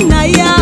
Naya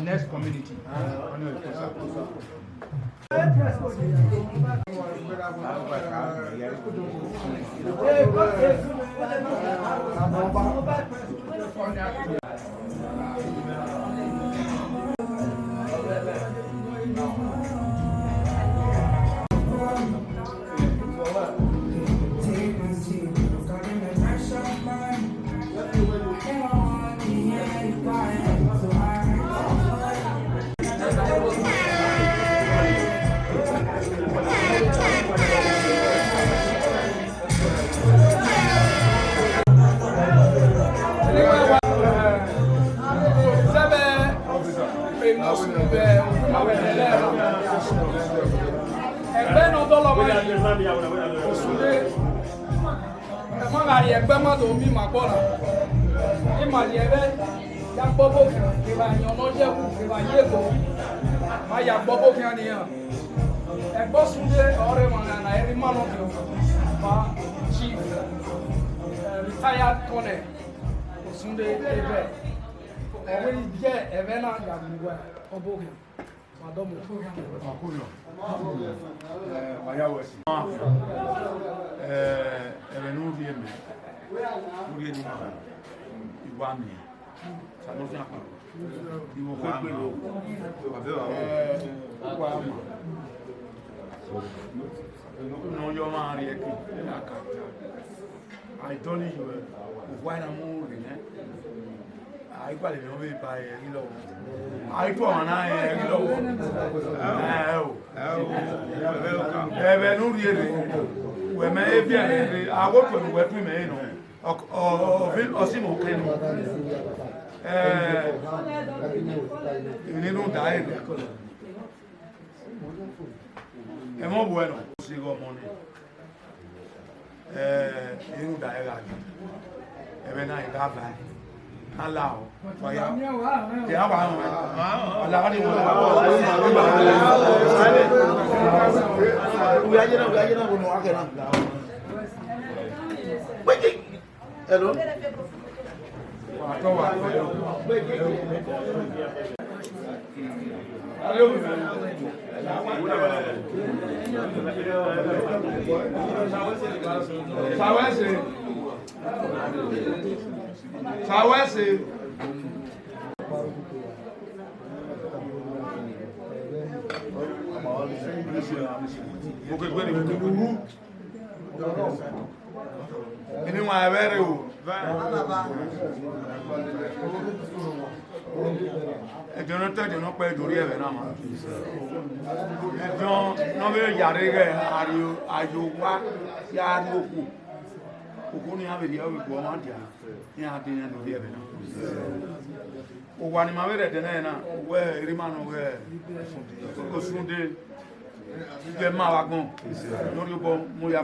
Next community. Retired Colonel Sunday Ebe. Already get Evena Yamuwa Oboke. Madam Makuno. Mayawesi. Evenu Vieme. Urieni Iwami. Sanofi Akaro. Iwo Kwelo. Kwama. No, you're not here. I told you, why I'm moving. I got it away by a kilo. I told an eye a kilo. No, really. When maybe I work with what we may know. Or Simo Keno. You don't die. É muito bueno. Sigo money. Eu da era. É bem aí cá vai. Alao. Vai. Já vai. Alao ni mo. Uya na bono akena. Hello. Atowa. Sawase. Anyone very well. I don't know, not quite to real. No, very yare, are you what? Yard, who have it here with Bomantia. Yeah, I didn't hear it. One in my way at the Nana, where Rimano were soon did. Get Malagon, no, you bought Muya.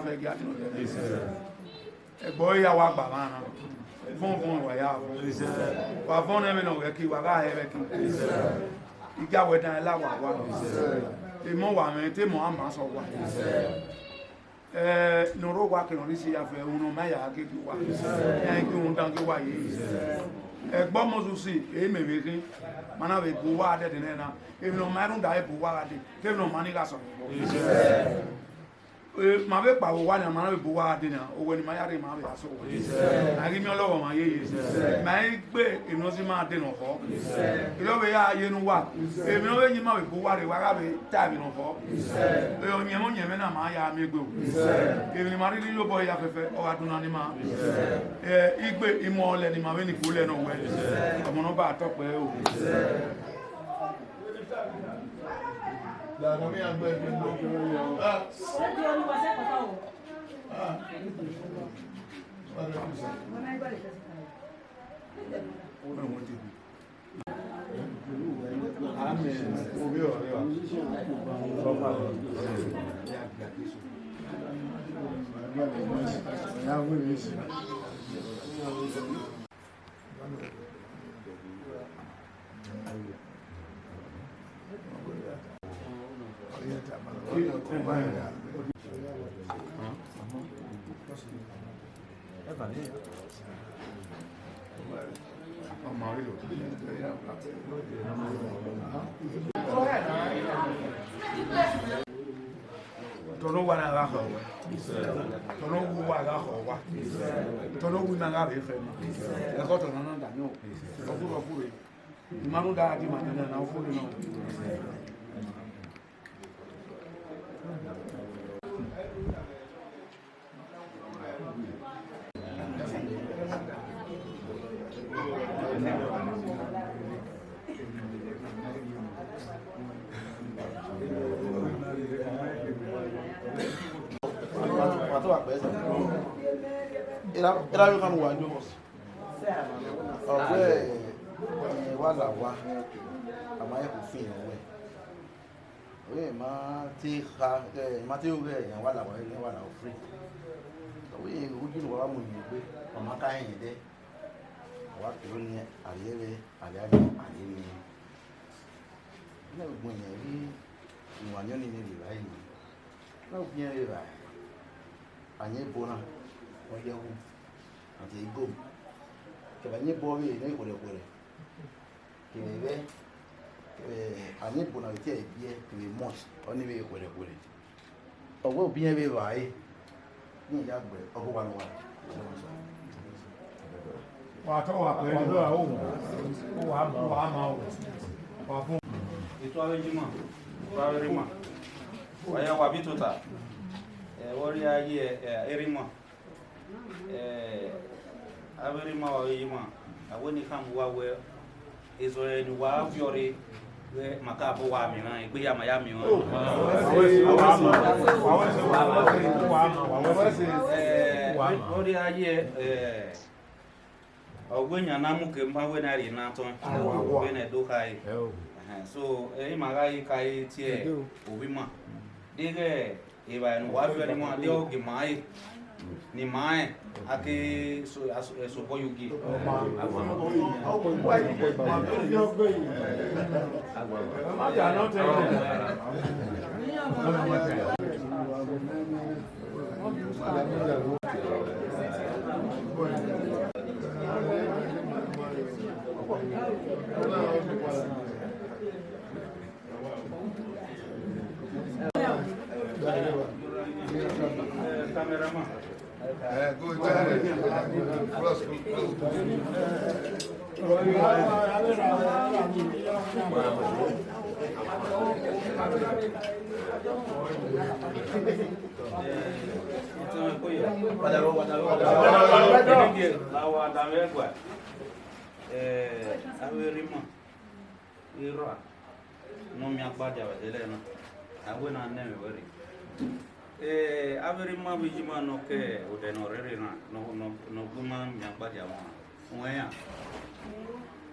A boy, I walk banana. Phone way out. But phone never know where you are. You got with I love one. The more I mean, the more I'm master of one. No walking on this year for Uno Maya, give you one. Thank you, Donkey Way. Omonzusi, maybe Manabe Buwa dead in Ena. If no man die, Buwa, give no money gas on. My baby, one and my boy dinner, or when my other mammy has over. I give me all over my ears. My bed, it knows him out dinner for. You know, you know what? If you know you might be what I have time in for. You only among your men, my army go. If you marry little boy, or I do not know. Equal immoral and my many full and away. I'm on about top well. La nomi agbe bi no kiro ah se di oni wa se papa o ah wala ku sa wala igba le se o na mo ti Tono wana ga go. Tono wa ga go. Tono wi na ga be fe. E go tono na da no. O fu e. Manu da di ma na na fu no. Era yo kan wa jo ọ̀rẹ́ wa la wa amaye ko fin we ma ti ha ma ti o re yan wa la free we ojú wa mu ni pé o ma ka yin de wa ke lo ni ayere ni na ogun yẹn rí ìwà yan ni le báyìí na ogun yẹn rí báyìí anye bona o ye wu àti igbó kẹ̀bẹ̀ ní bọ́ rí ní ìkòrèkòrè kẹ̀bẹ̀ àní ìbònà ìtẹ́ ìbí ẹ̀ kẹ̀bẹ̀ mọ́s ọ ní ìkòrèkòrè ọgbẹ́ òbí ẹ̀ bẹ̀ ráyé ní ìyá àgbẹ̀ ọgbọ́ wa lọ́wọ́ wà tó wà pẹ̀lú àwọn wà máa wà fún ètò àwẹ́jímọ̀ fáwẹ́rímọ̀ ọ̀yá wà bí tó ta wọ́rí ayé ẹ̀rímọ̀ abiri ma wa yi ma awoni kan wa we ezo eni wa fiore we makapo wa mi na igbe ya ma ya mi won ori aye ogwenya na mu ke ma we na ri na ton we na do kai so e ma ga yi kai tie obi ma dige e ba no wa fiore ma de o ge mai ni mae ake so boyugi cameraman Good. Close. Averi ma bijima no ke o de no rere na no guma mi agba dia won ya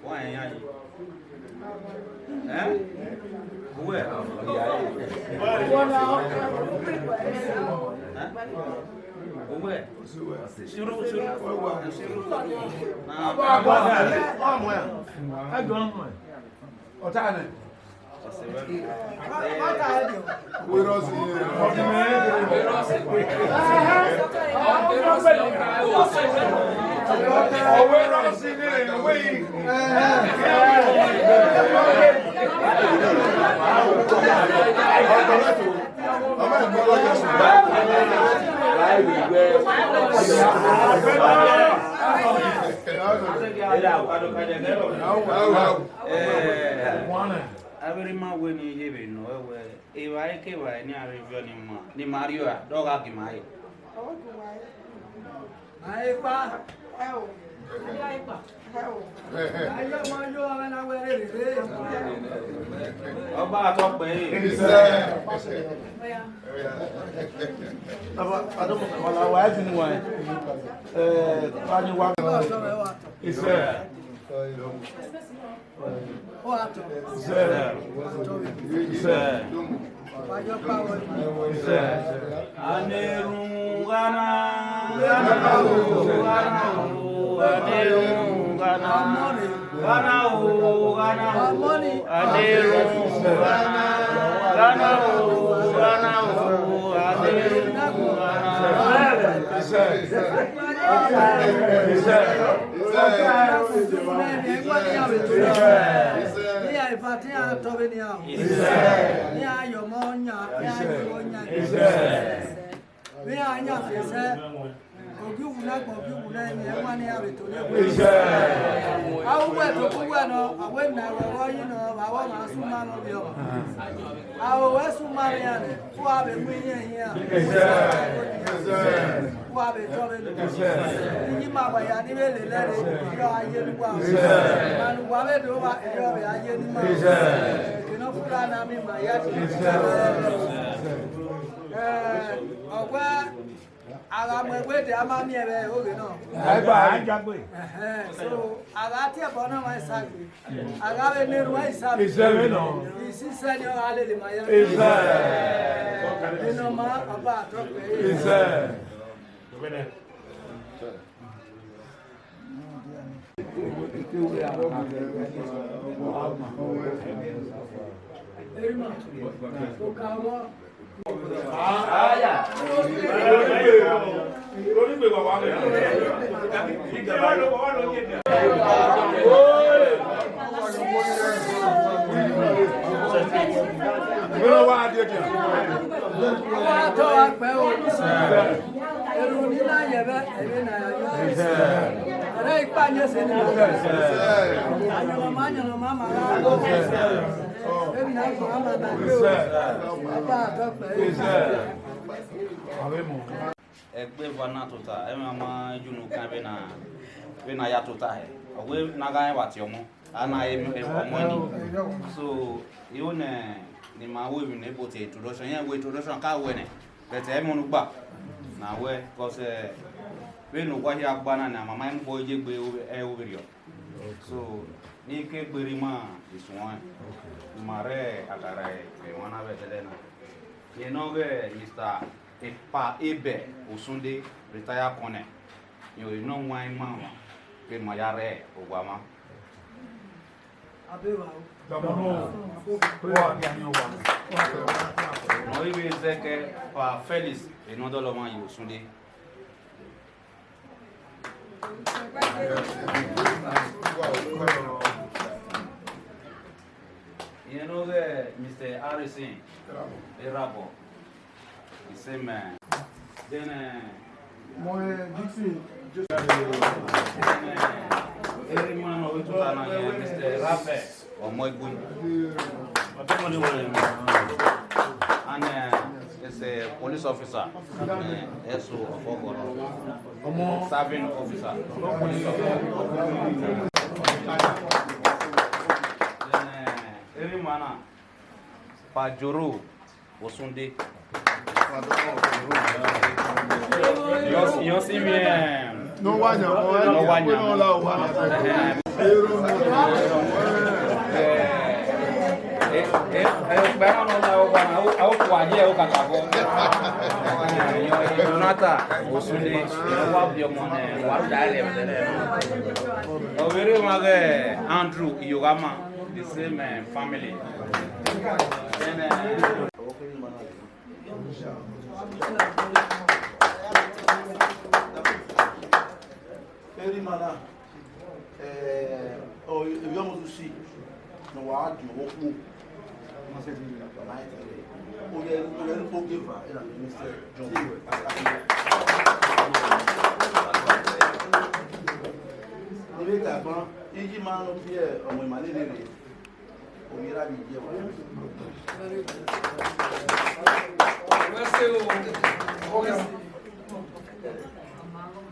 wa ya yi we shuru otane Averima when you give it, no, if I came by any review ni Mario, dog up in my. Ogba talk pe. I don't know why I didn't want Egbe vana tota ema ma junu kan bena ya tota he owe naga wa ti omo ana omo ni so you ni ma we bi ne bo te introduction yan we introduction ka we ne but e mo nu gba na we cause we no gwa ya gba na mama en bo je gbe o bi yo so ni ke gberi ma isuwan mare akara e wana be tele na ye no ge Mr. Epa Ebe Osunde retire kone yo no wine mama pe ma yare Ogba Abewa. No ibe zeke pa Felix enodo lo man yo Osunde. You know the Mr. Harrison Erabo. The same man. Then every man of it Mr. Rafe or Moigun. And it's a police officer. SO of Ogba. Serving officer. Police officer. Every man Pajoro Osunde. You see me no one Andrew Yogama, the same family. Omonzusi no wa do wo ku o ye forgiver ina Mr. John ni ka gbon iji ma no bi e omo imalere re o mi ra bi je wa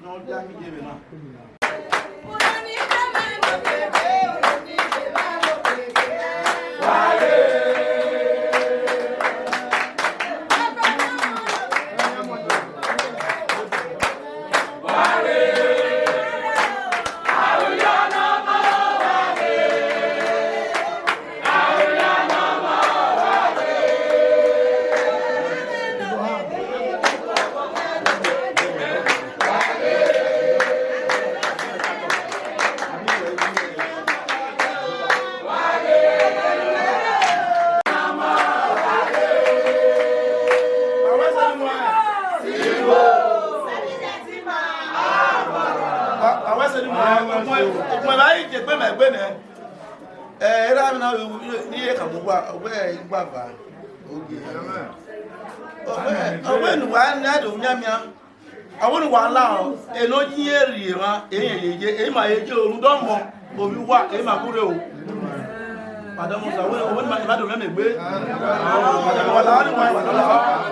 no ja mi je be na Wale Era na ni e ka bugba ogbe igbaba oge ogbe nu wa na do nyamia awon wa la eno yin eri ma eyeyeje e ma yeje orun do mo obi wa e ma kure o padà mo sa won ma do me gbe padà wa la ni wa la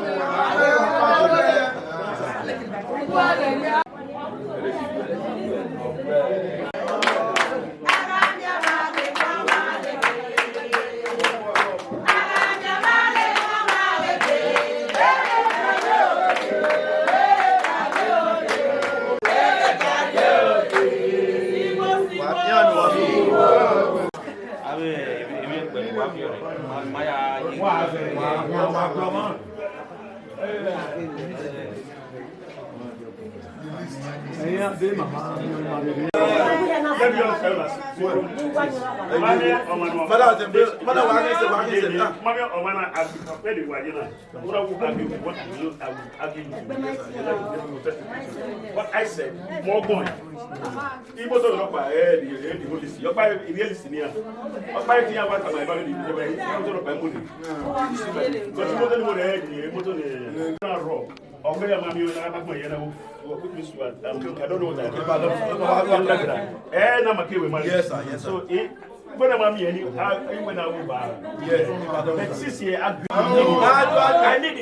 What I said, more going. He was on the head, the Holy Spirit. Your Bible, the Holy Spirit. Your Bible, the Bible, my Bible, the Bible. Because you don't know the head, you don't know. Okay, Mammy, I don't know that. And I'm okay with my yes, yes. So, when I'm here, when I will buy. Yes, but since here, I need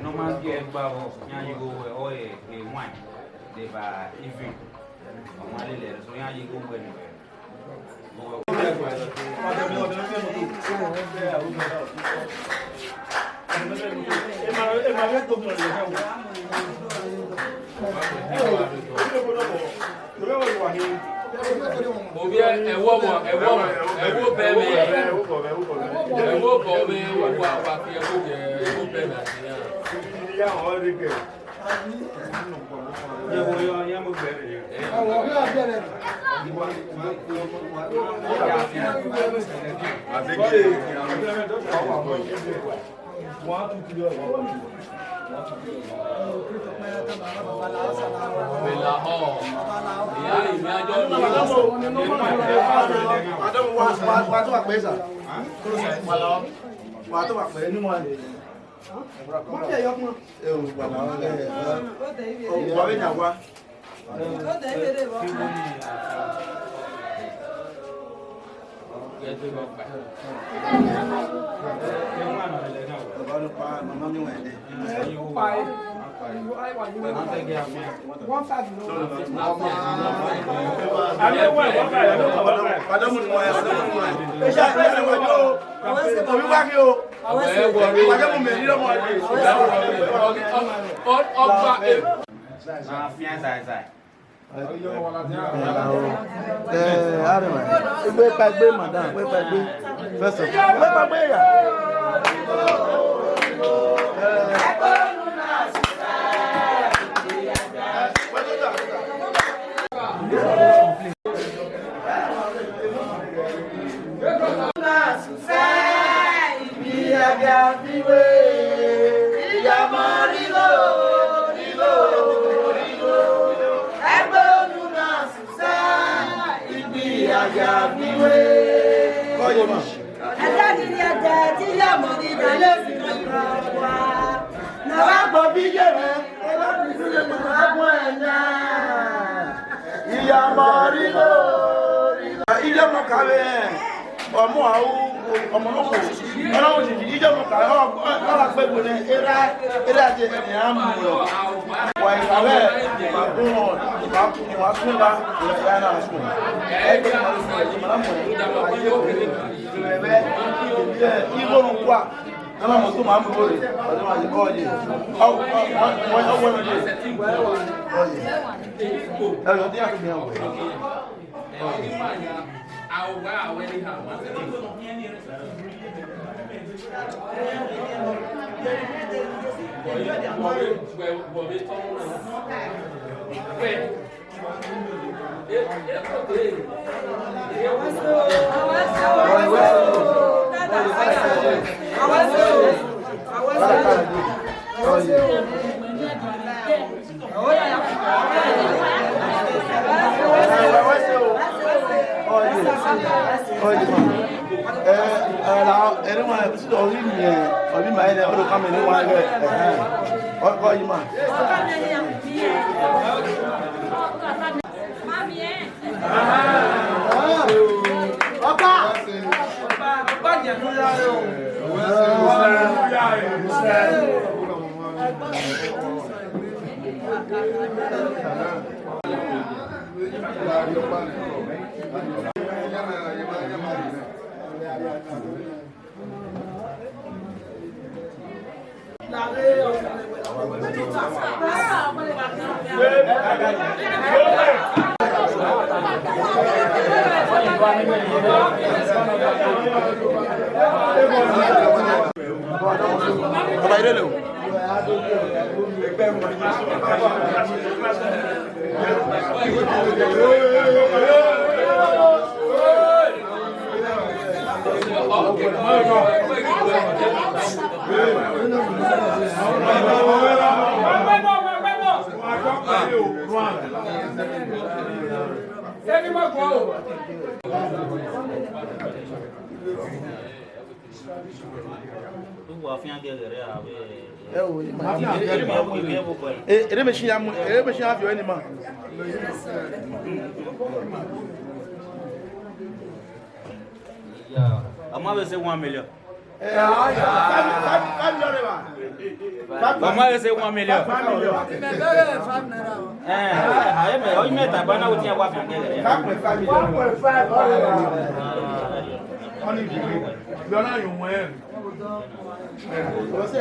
no man get Ogba you go or a wine. They buy even so yeah you go anywhere. Não, mas tu mama por ele. Fazer mais olha. Olha. Eu tenho aqui mesmo. Ele não é preciso ouvir ouvir mais ele o caminho não é olha irmã ele mexia viu ele mano Vamos ver se é uma melhor. Vamos ver se é uma melhor. Hoje me tá bana o tinha guapo aquele. Dona Yumwen. Você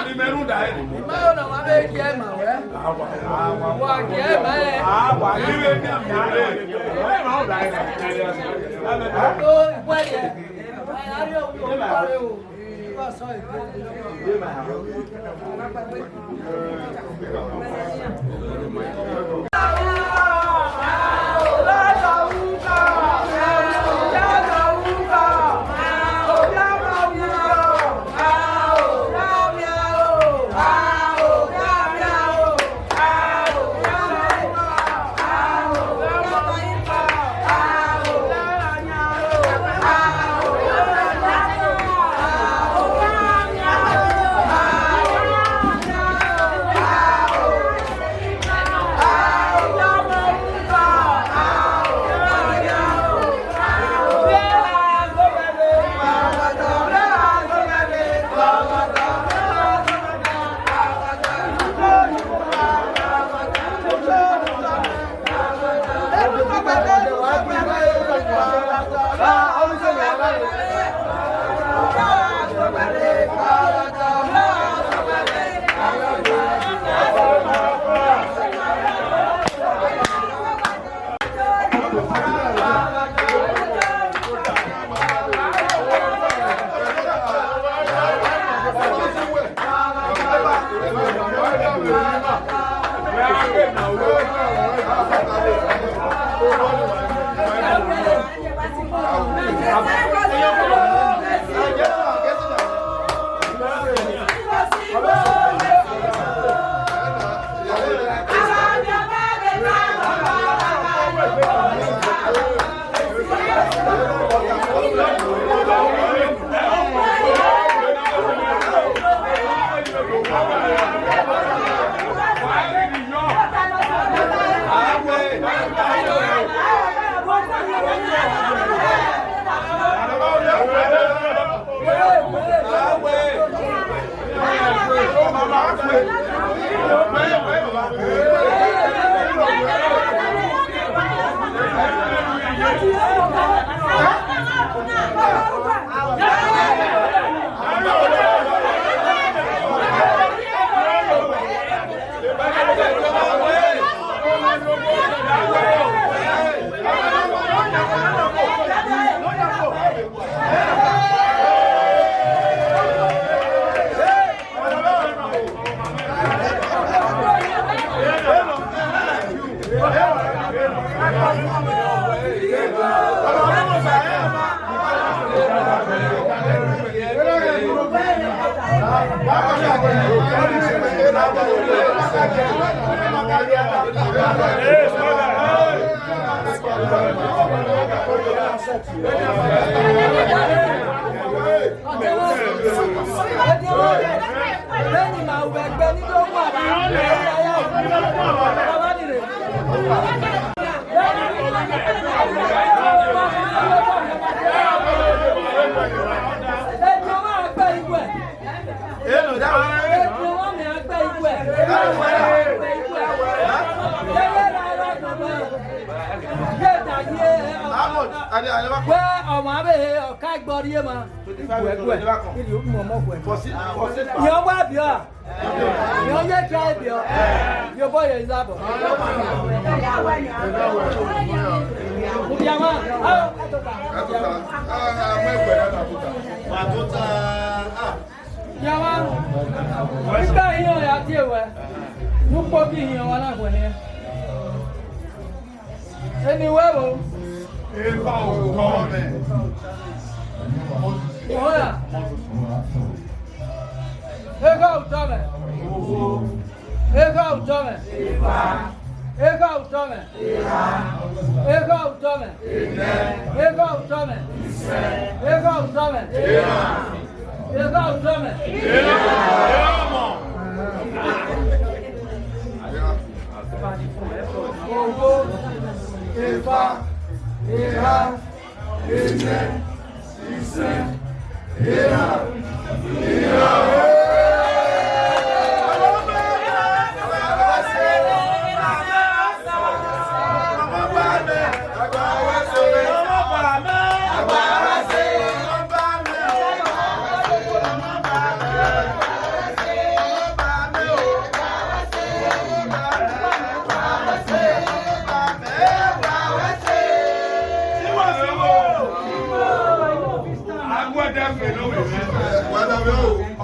Primeiro não dá, ele. Não, não, a ver que é, mano, é?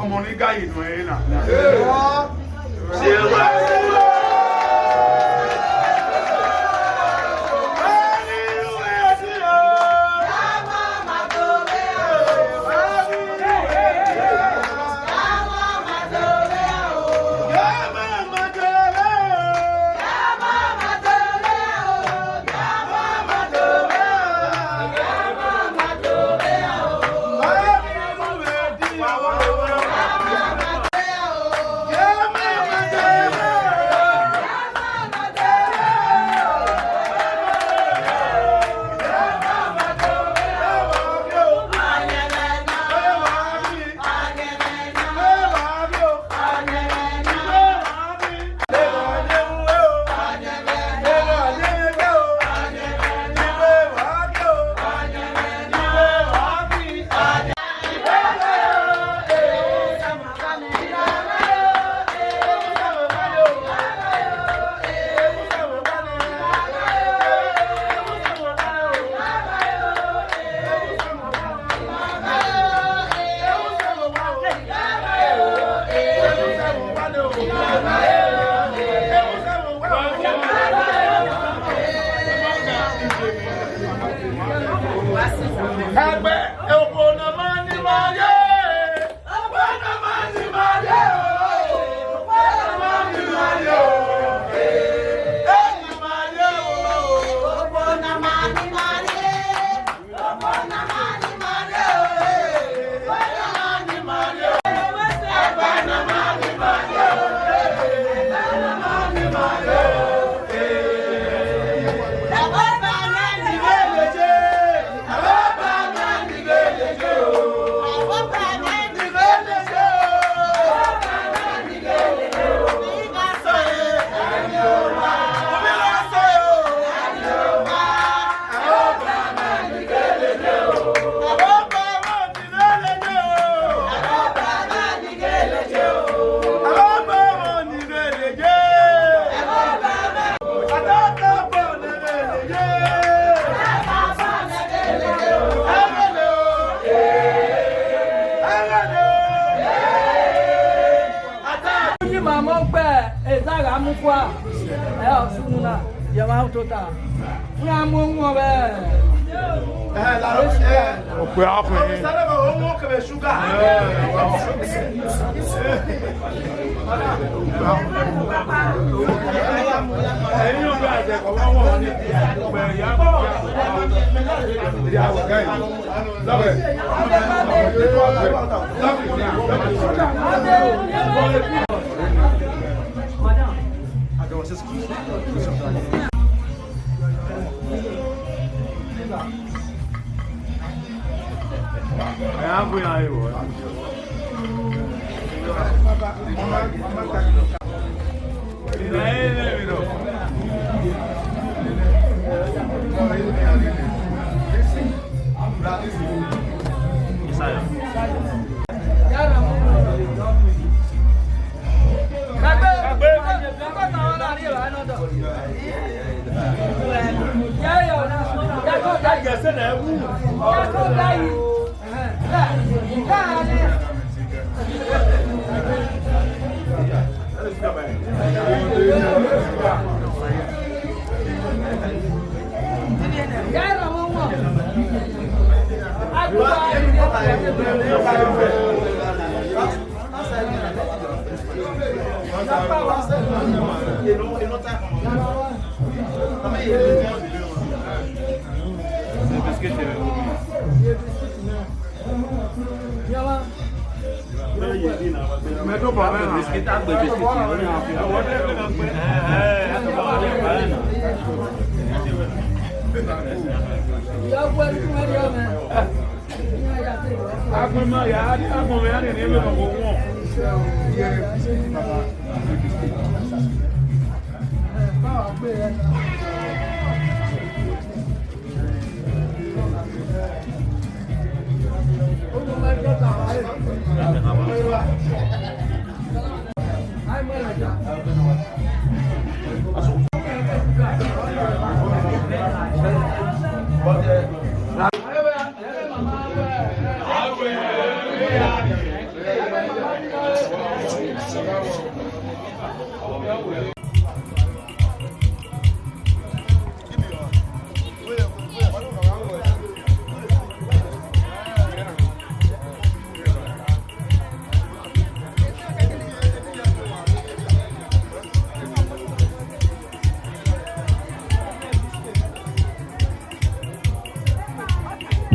ọmọ ní gáyì nù ẹ̀ náà.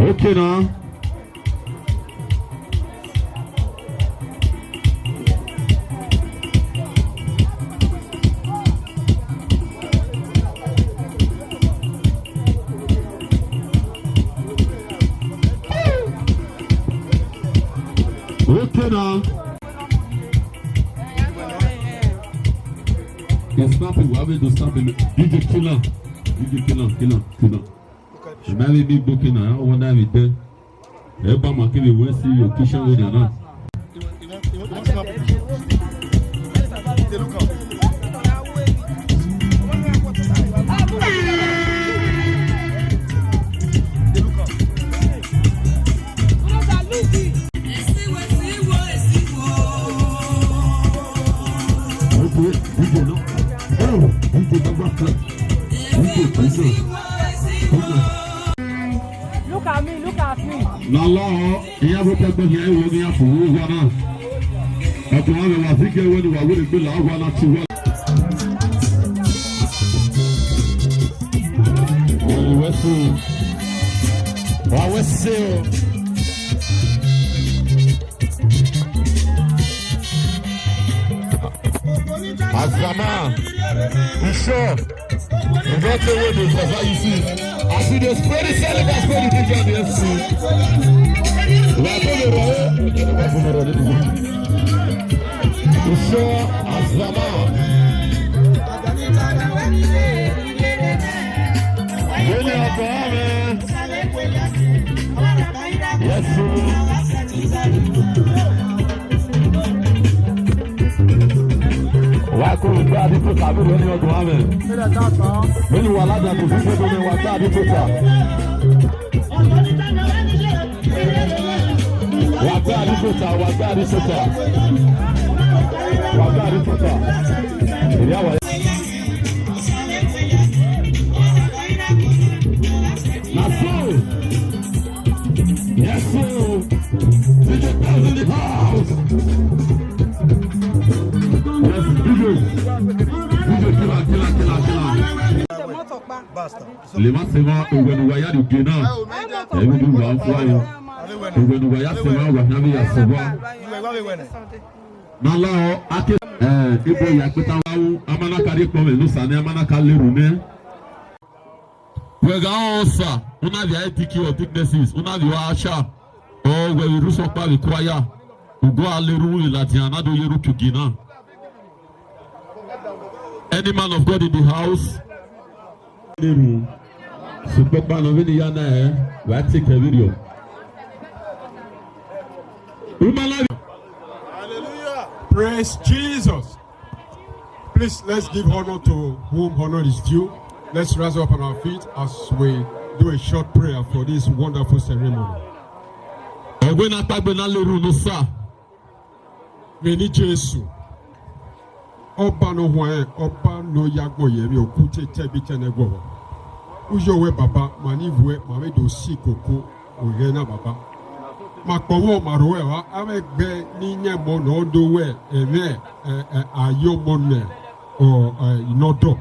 Okay now. Okay now. You're snapping. What are we doing? Snapping. DJ Killer. Maybe big booking now. I wonder if there. Everybody might give you see your kitchen with or not. Look at me, look at me. Nala, iya bo pegbo ni ayo ni afowo wa na. Ọkùn wa wa fi ke woni wa wo le gbe la wa na ti wa. Wa wese o. Azama. Sure. You don't know what this is, you see. I see the spread the cell, that's where the DJ is. Sure, Azama. Really, yes, sir. Wako gba di pota bi lo ni ọdún ame. Meni wala da ko fi do ni wa ta di pota. Wa gba di pota. Iri awa. Na so. Yes so. DJ Bells in the house. Yes, DJ killer. Les mains c'est moi, Ouvenouaya du Guénan. Et vous nous voyez envoyer. Ouvenouaya c'est moi, Ouvenouaya ya savoir. Non là, ake ibo ya peta wawu amana kari pome no sane amana kale rune. Wega onsa, una via etiki or thicknesses, una via asha. Oh, we ruso pa we kwaya. Ugo aleru ilatiana do yeru kugina. Any man of God in the house? Hallelujah. Praise Jesus. Please, let's give honor to whom honor is due. Let's rise up on our feet as we do a short prayer for this wonderful ceremony. Many Jesus. Ogba no hwan, Ogba no yagbo yemi okute tebi tenegbo. Ujowe baba, manivwe, mame do si koko, oyena baba. Makowo marowe wa, amegbe ninye mono dowe, ene ayo monne o inodo.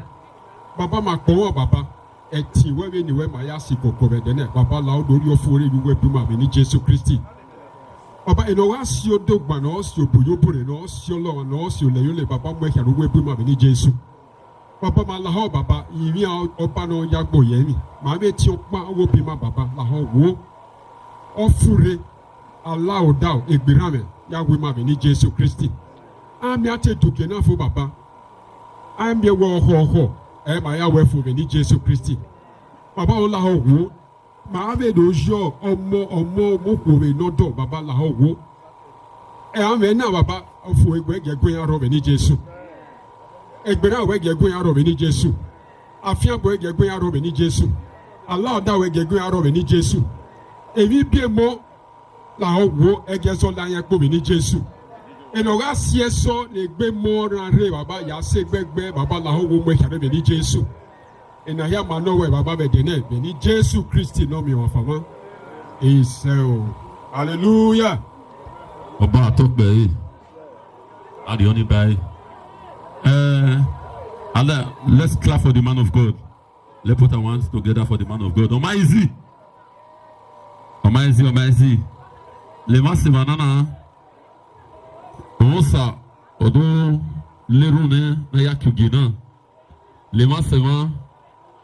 Baba makowo baba, eti wewe niwe mayasi koko bedene. Baba la odori ofure yuwe bima meni Jesu Kristi. Baba eno wa si odogba no si obuyobure no si Ọlọ́run no si oleyole baba mo ehia ruwe bi ma be ni Jesu. Baba ma la ho baba iri oba no yagbo yemi. Ma be ti opa wo bi ma baba la ho wo. Ofure Allah oda egbirame ya we ma be ni Jesu Kristi. Ami ate duke na fo baba. Am be wo ho e ma ya we fo be ni Jesu Kristi. Baba o la ho wo. Ma ave dojo ọmọ mokore nodo baba la ho ame na baba ofu egbe gegun ya robe ni Jesu egbe na we gegun ya robe ni Jesu afia bo gegun ya robe ni Jesu Allah da we gegun ya robe ni Jesu ebi bie mo la ho egeso la yan po ni Jesu eno ga sieso le gbe mo ran re baba ya se gbegbe baba la ho mo ya robe ni Jesu. And I hear my no way, Baba Bedene, Beni Jesus Christi no me of Fama. Is hallelujah. Oba talk by the only by. Let's clap for the man of God. Let's put our hands together for the man of God. Omonzusi. Omonzusi. Les masses banana. Osa odo lerune na yakugina. Les masses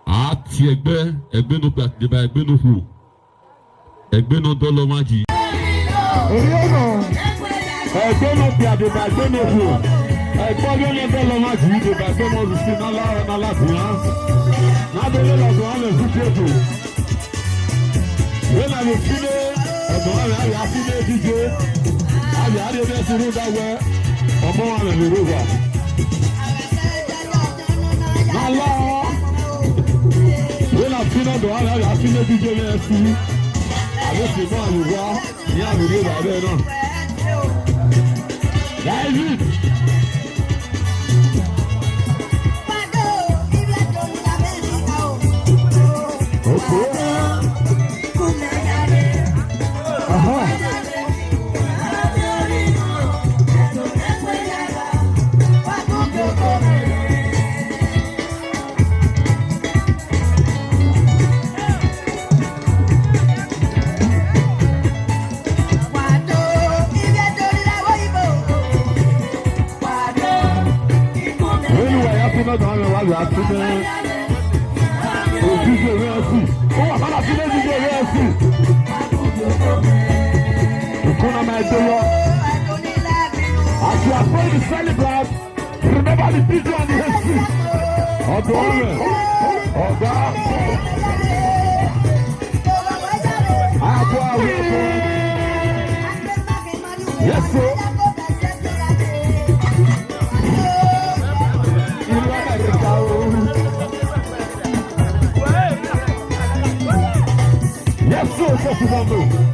a ti egbe no pe deba egbe no fu. Egbe no dolo maji. Oriono. Egbe no pe deba egbe no fu. Egbe no dolo maji deba egbe no si na la zia. Na dele la zo ale zuketo. When I was fine, I was fine DJ. I had a best room that way. Omo and the river. Allah. When I fine, I was fine DJ. I was fine and the river. Yeah, the river there now. David. Okay. As you are going to celebrate, remember the people on the history. Osarumwen, Ogba, yes, sir. Yes, sir, Osarumwen.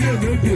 Hallelujah.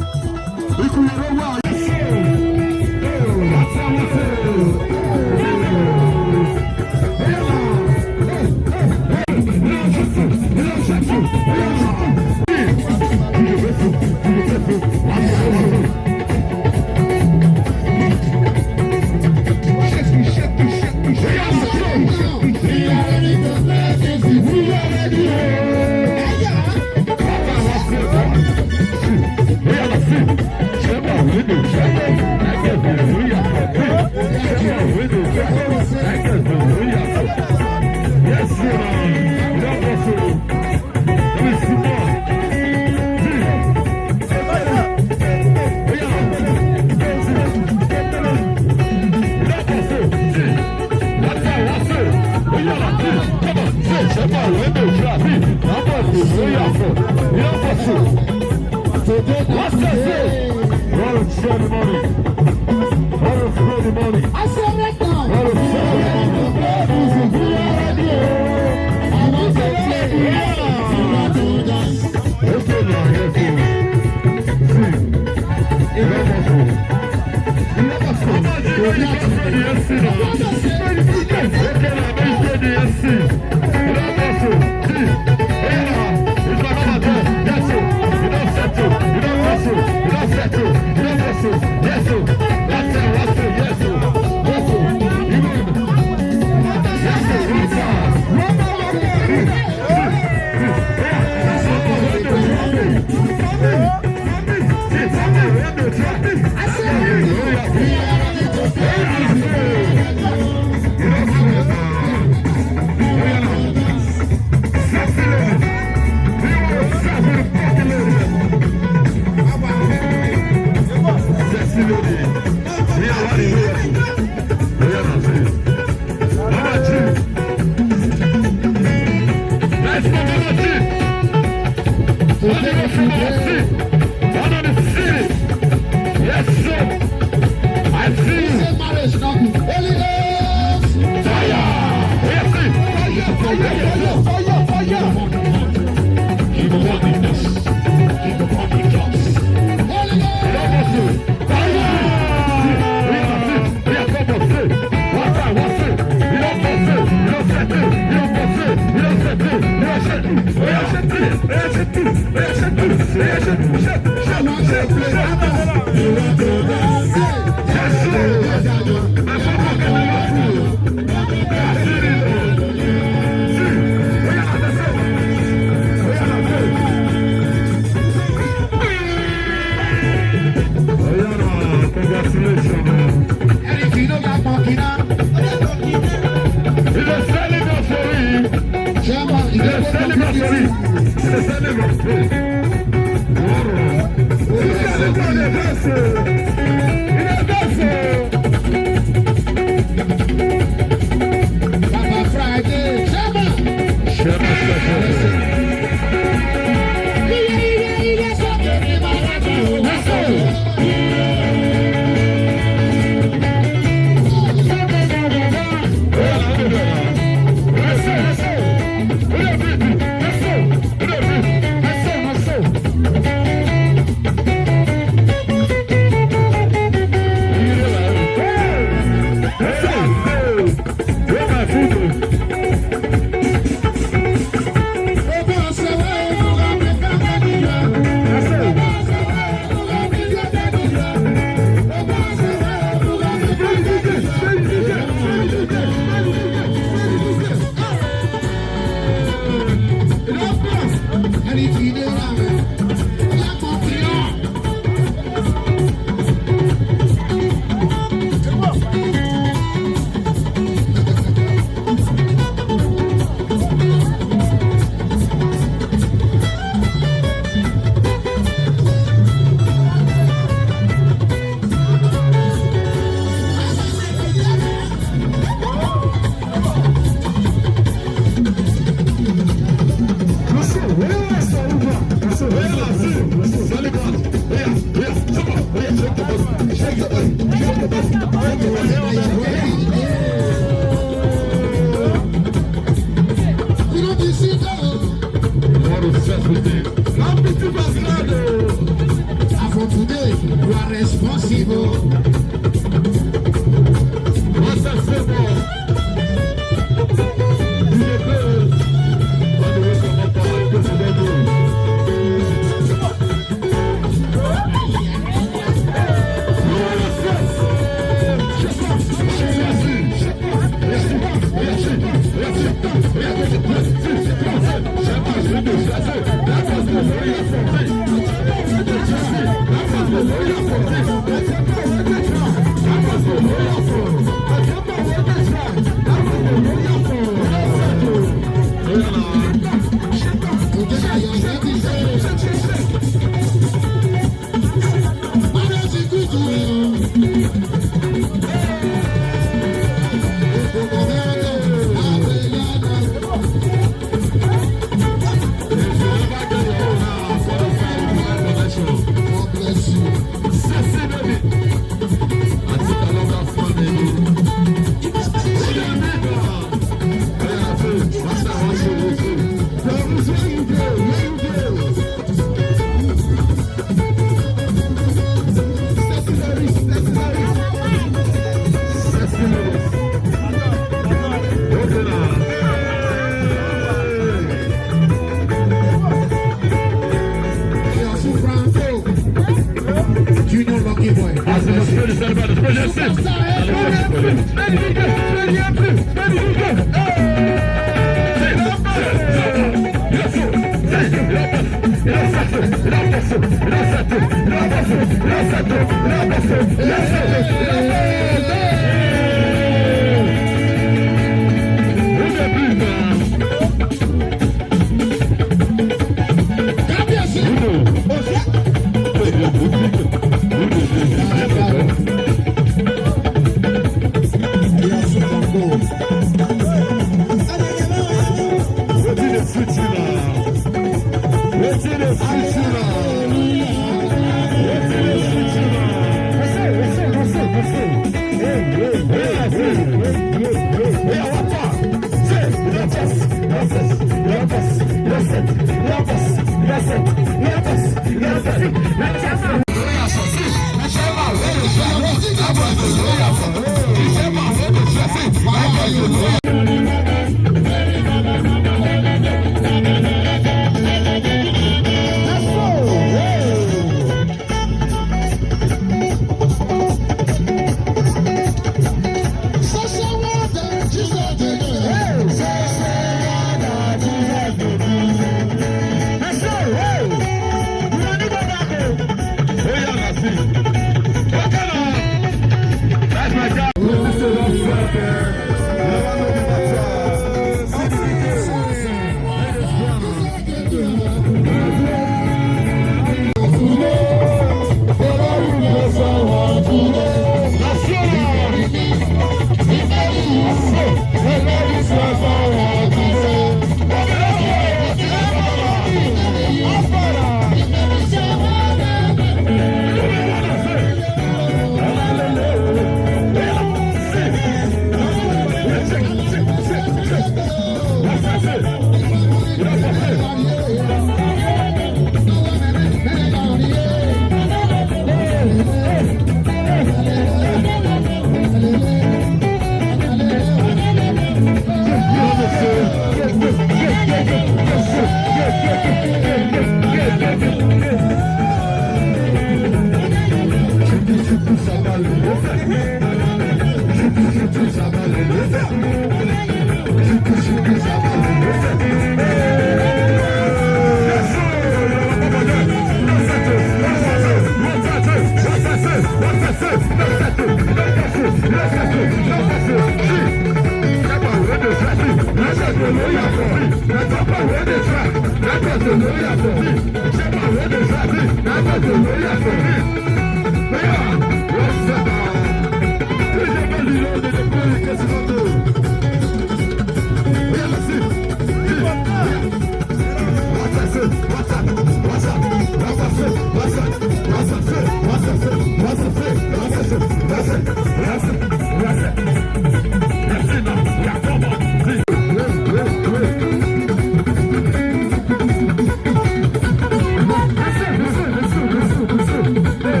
Hey!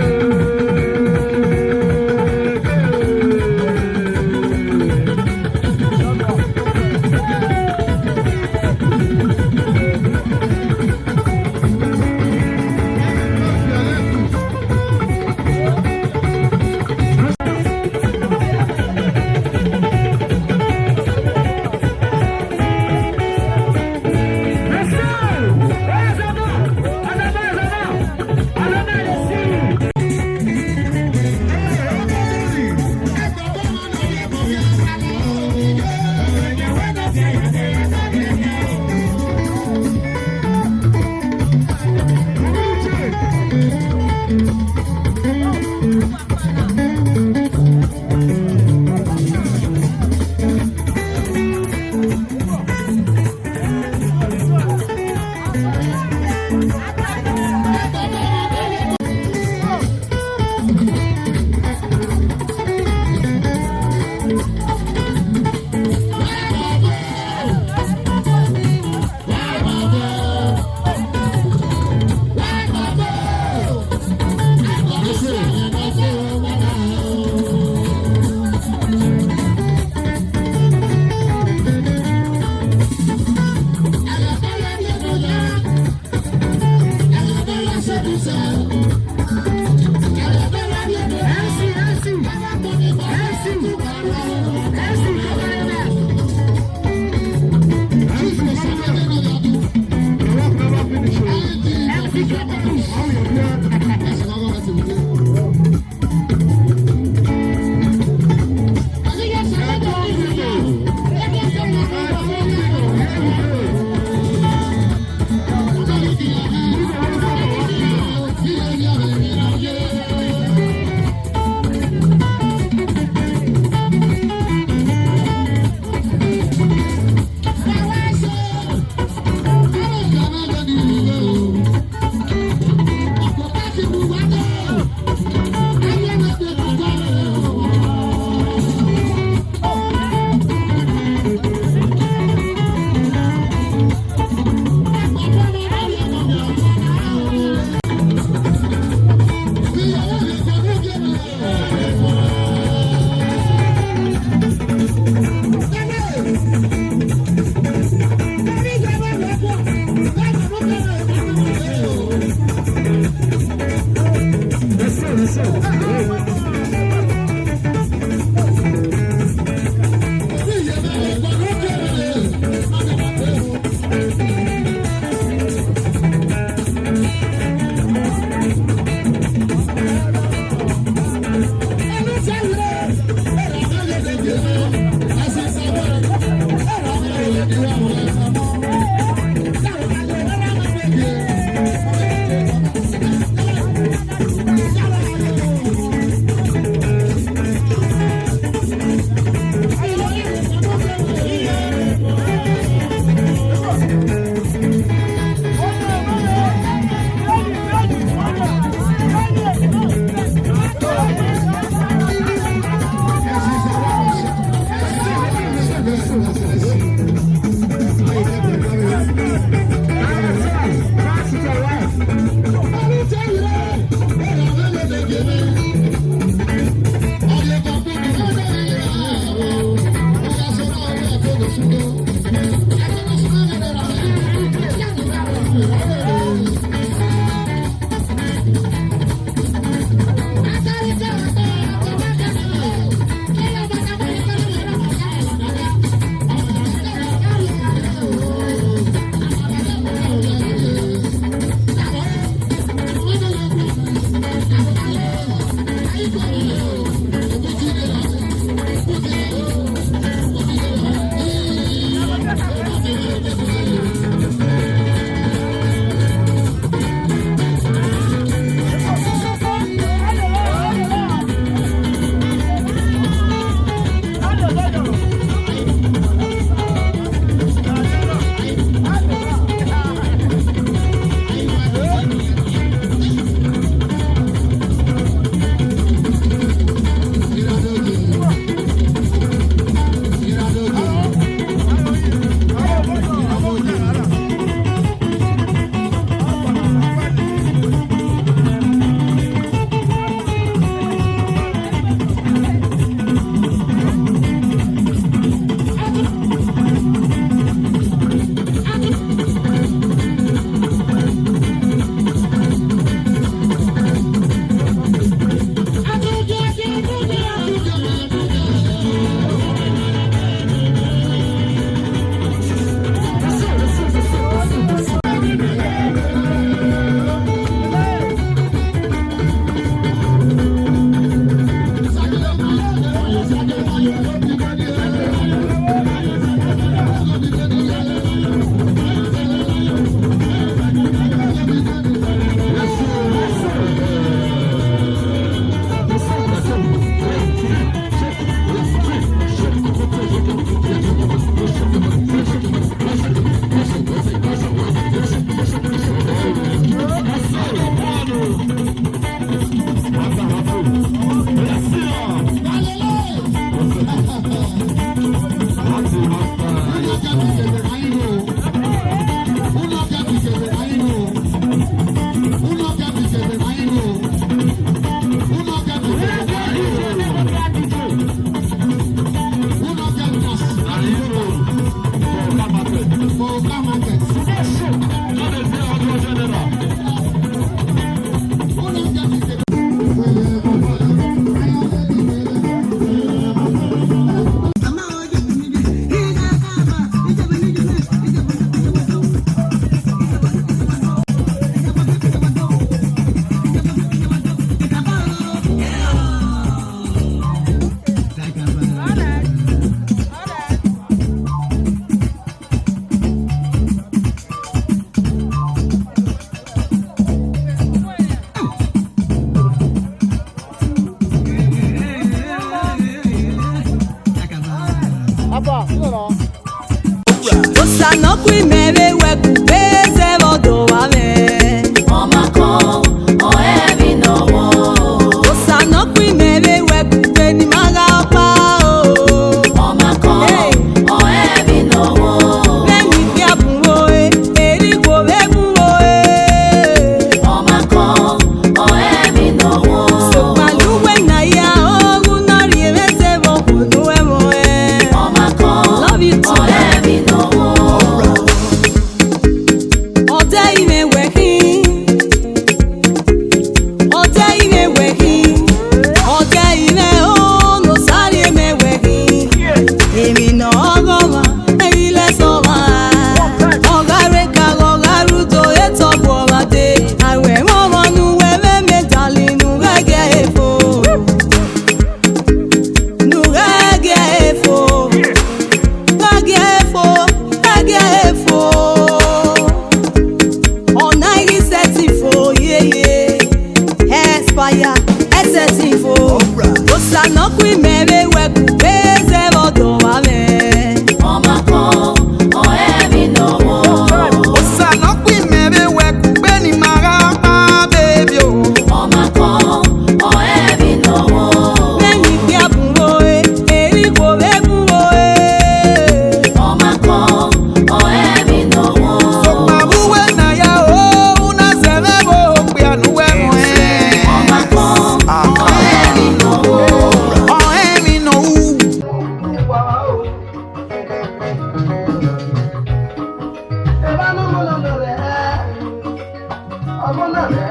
Ọmọnà rẹ̀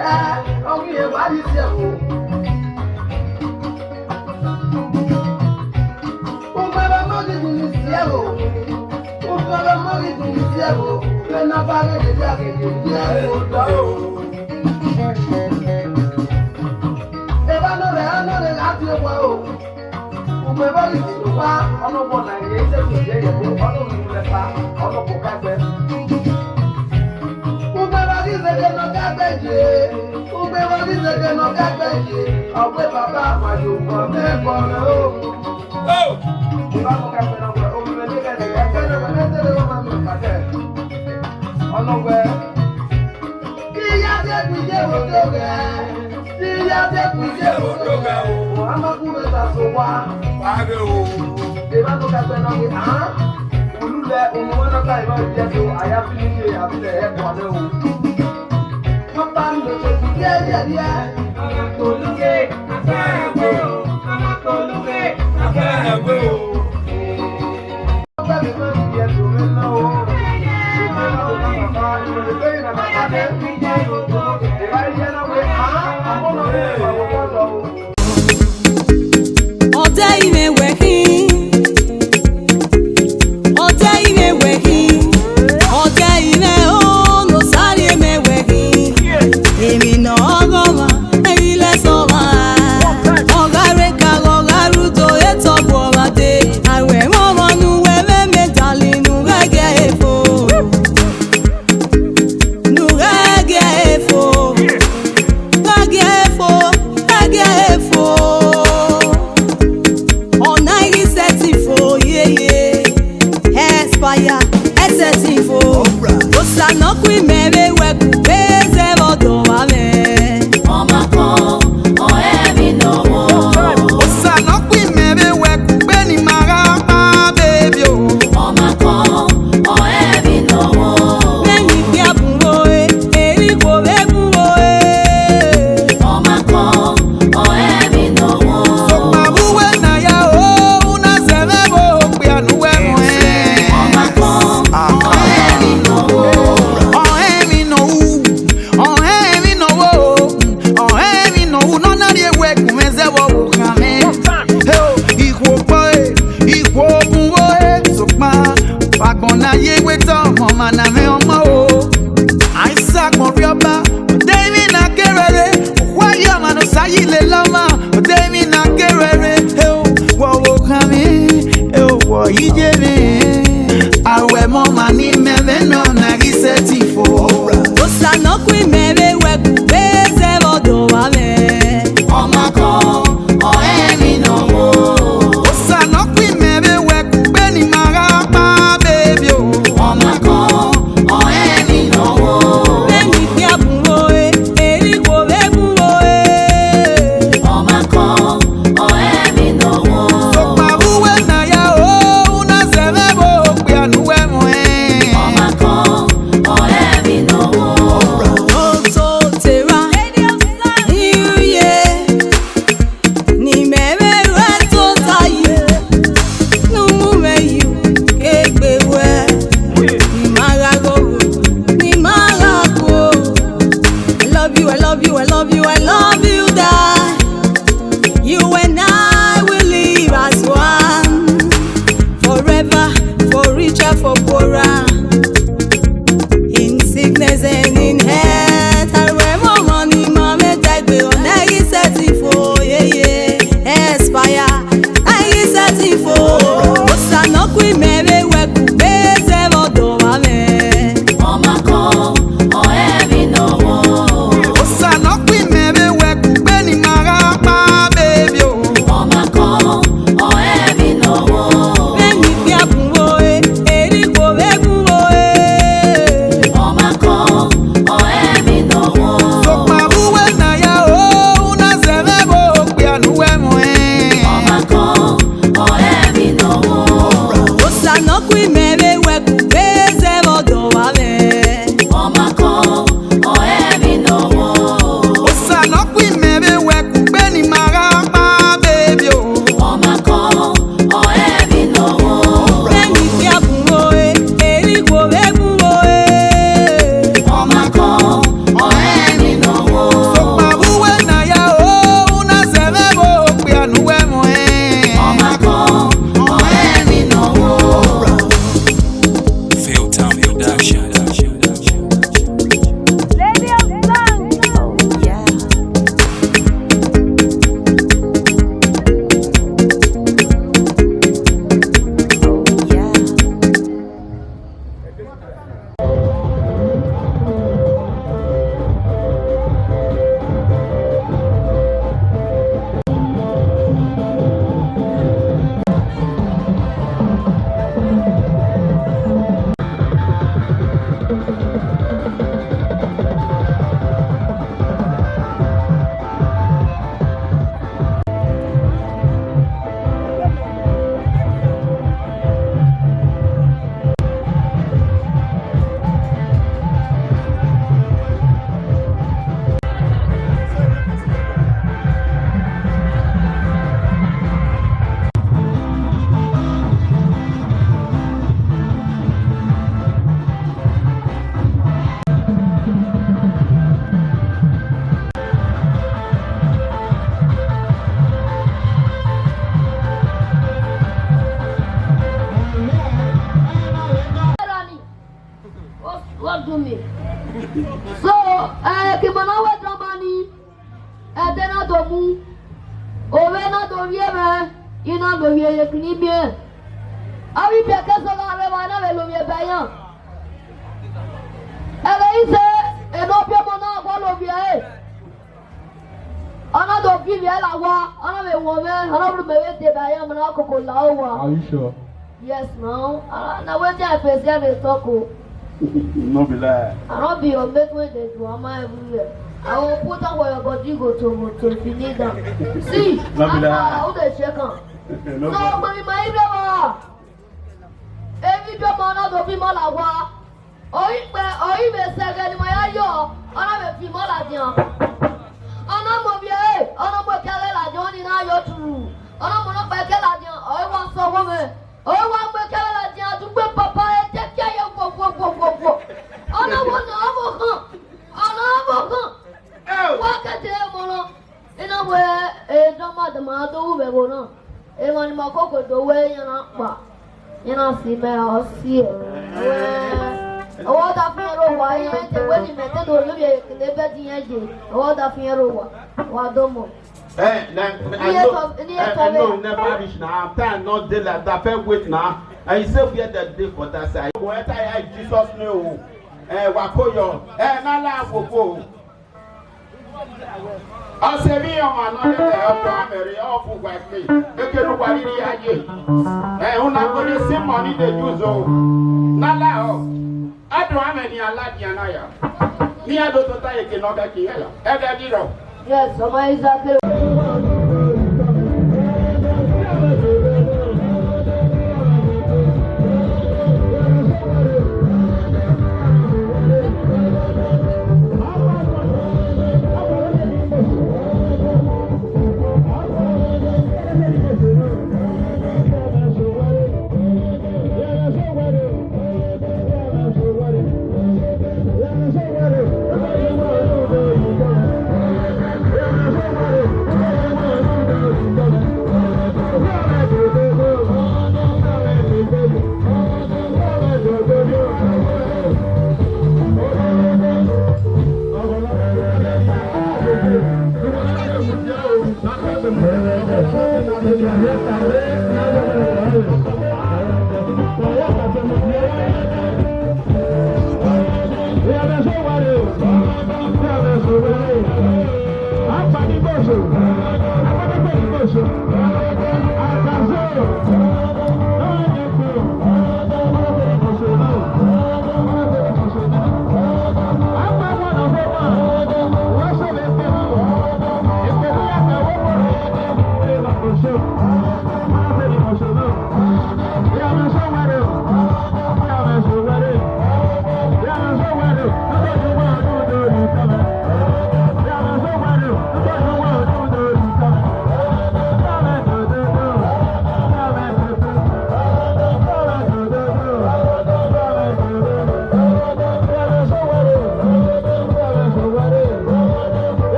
ọmọ yẹn wá ní tiẹ̀ kù. Ugbẹ́rẹ́ mọ́gì tún ní tiẹ̀ o. Ugbẹ́rẹ́ mọ́gì tún ní tiẹ̀ o. Lẹ́nà bá rẹ̀ lè dí àgègè tiẹ̀ o lọ o. Ìbánu rẹ̀ ánú rẹ̀ láti wá o. Ugbẹ́rẹ́ mọ́gì tún wá ọlọ́pọ̀ Nàìjíríà ṣe kò jẹ́ yẹ̀ fún ọlọ́run lẹ́pa ọlọ́pọ̀ kápẹ́. Ugbẹ́rẹ́ no kágbẹ́jì. Ugbẹ́rẹ́ no kágbẹ́jì. Ọ̀pẹ bàbá àmàlù kan mẹ́kọ̀ọ́ rẹ̀ o. Ìbámu kápẹ́ náà wẹ̀ obìnrin nígbàdí ẹgbẹ́ náà wẹ̀ lẹ́sẹ̀rẹ̀ wọn máa ń pàtẹ́. Ọlọ́wẹ́. Kíyá dẹ́kun jẹ́ òjò rẹ̀. Kíyá dẹ́kun jẹ́ òjò rẹ̀ o. Amákùnrin ṣàṣọ wá. Wáre o. Ìbámu kápẹ́ náà wẹ̀ hàn. Olúlẹ̀ òun wọn náà ká ìbá ìjẹ́ tó àyàfi nílé àbílẹ̀ ẹ̀kọ́ rẹ̀ o. Wọ́n bá ń lò ṣe kùn díẹ̀díẹ̀. Amákòlùkè afẹ́rẹ́wé o. Amákòlùkè afẹ́rẹ́wé o. Wọ́n bá mi máa ń fi ẹ̀sùn mi náà o. Ìgbà náà ó máa bàbá ìròyìn pé ìrìnàmà pàdé. Ìbá ìjẹ́ náà pé àmúnà mi ìwà wọ́pọ̀ lọ o. Ọdẹ ìwé wẹ̀kí. Ọdẹ ìwé wẹ̀kí. Ọdẹ ìwé ó lọ sáré mẹ́wẹ̀kí. Èmi náà ọgọ́mà èyí lẹ́sọ̀ máa. Ọ̀gáre ka ọ̀gárù tó ètò bọ̀wádé. Àwẹ̀ mọ́mọ́ nu wẹ́wẹ́ mẹ́tàlí nu rẹ́gẹ́ èfò. Nu rẹ́gẹ́ èfò. Rẹ́gẹ́ èfò. Rẹ́gẹ́ èfò. Ọ̀nà ìrìnsẹ̀tì fò yéye. Ẹ̀spáyà ẹ̀sẹ̀tì fò. Òsànàkú ìmẹ̀rẹ̀ wẹ̀kú pèsè ọ̀dọ̀ wa mẹ́. Ọmọ kan ọ̀rẹ́ mi lọ́wọ́. Òsànàkú ìmẹ̀rẹ̀ wẹ̀kú pé ní màrá pa bébí o. Ọmọ kan ọ̀rẹ́ mi lọ́wọ́. Lẹ́yìn pé àbúrò èrí kò rẹ́kúrò Ọmọ kan ọ̀rẹ́ mi lọ́wọ́. Sọ̀pàrúwé nàyà o, una sẹ̀rẹ̀ bò pé ànúwẹ̀ mọ̀ ẹ́. Ọmọ kan ọ̀rẹ́ mi lọ́wọ́. Ọ̀rẹ́ God do me. So, Kimanawe Dramani, Edena Domu, Ovena Dorieme, Ina Dorie, Knibie. I will be a Casola, I will be a Bayan. And I say, and open one of you. Another give you a wa, another woman, another baby, I am an alcohol. Are you sure? Yes, no. Now, when I face every talk, No be lie. I don't be on bed with the drama everywhere. I will put on where your body go to finish them. See, how they check on. No, but my brother. Every drama, another female, I want. Or even second, my ayo, another female, I do. Anamobie, anamokele la joni na yo turu. Anamono pekele la jan, o wa so woman. O wa pekele la jan tu pe papa e te ke yo go. Anamono abokan. Anabokan. Wa kete mo no. Ina we e drama de ma do we go no. E mo ni makoko do we yana pa. Yana si me o si. Owó ta fi ẹrọ wà ayé ẹ̀jẹ̀ wẹ́ẹ̀dì mẹ́tẹ́dọ̀ olórí ẹ̀kẹ́lẹ́ bẹ́ẹ̀ di ẹ̀jẹ̀ owó ta fi ẹrọ wà dọ́mọ̀. I know never reach now. I'm tired not day like that. Fair wait now. And you say we had that day for that side. What I Jesus know. Wakoyo. Nala woko. I say me on another primary awful with me. They can nobody here. Who not going to see money they use. Nala. I don't have any Aladianaya. Near the Totaki Nogaki. Ever did. Yes, so my exactly.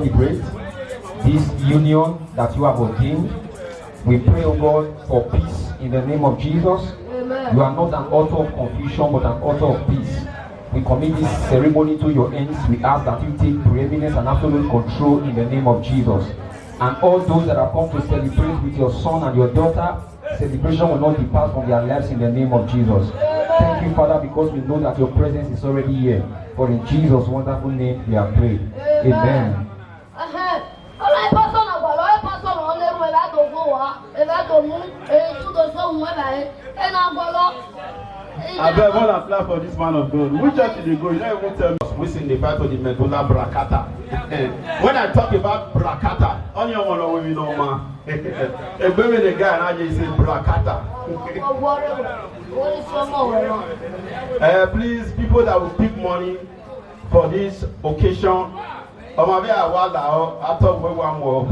celebrate this union that you have ordained. We pray, O God, for peace in the name of Jesus. Amen. You are not an author of confusion, but an author of peace. We commit this ceremony to your hands. We ask that you take preeminence and absolute control in the name of Jesus. And all those that have come to celebrate with your son and your daughter, celebration will not depart from their lives in the name of Jesus. Thank you, Father, because we know that your presence is already here. For in Jesus' wonderful name we are prayed. Amen. I bet when I apply for this man of God, which church did you go? You don't even tell me. We sing the part of the medulla bracata. When I talk about bracata, only one of women know man. A baby the guy and I just say bracata. Please, people that will pick money for this occasion. I'm a bit aware I thought we want more.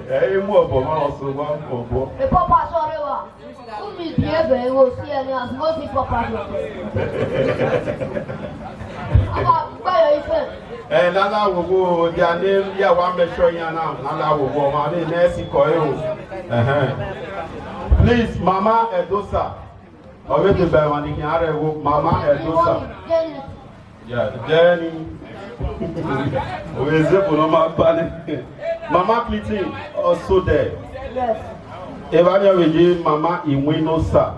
Hey, more for man also one for. The papa sorry who me behave will see any as most people papa. And Nala will go, their name, yeah, one make sure you now. Nala will go, my name, Nancy Coyle. Please, Mama Edosa. Already by one, you can Mama Edosa. Yeah, Jenny. Mama Clinton also there. Yes. Evania will give Mama Iwinosa.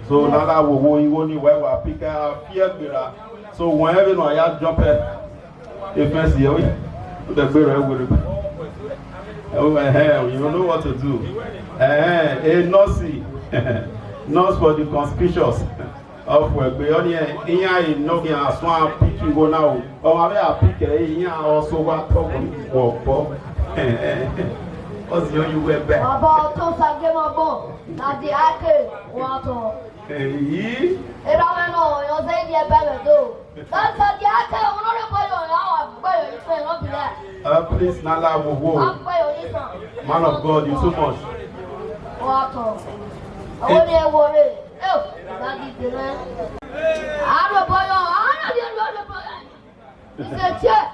So Nala will go, you only wear a pick a fear. So whenever I have jump if first year, the bear will be. Oh, hell, you know what to do. A nosy, nose for the conspicuous of where we only in no as one picking go now. Or I pick a also what talking for. What's your you were back? About to game of ball, not the acre, water. Ye? I don't know, you're saying you're better though. That's a yacht, I'm not a boy, please, Nala will go. Man of God, you too much. Water. I want to worry. Oh, that is the man. I'm a boy, I'm not a check.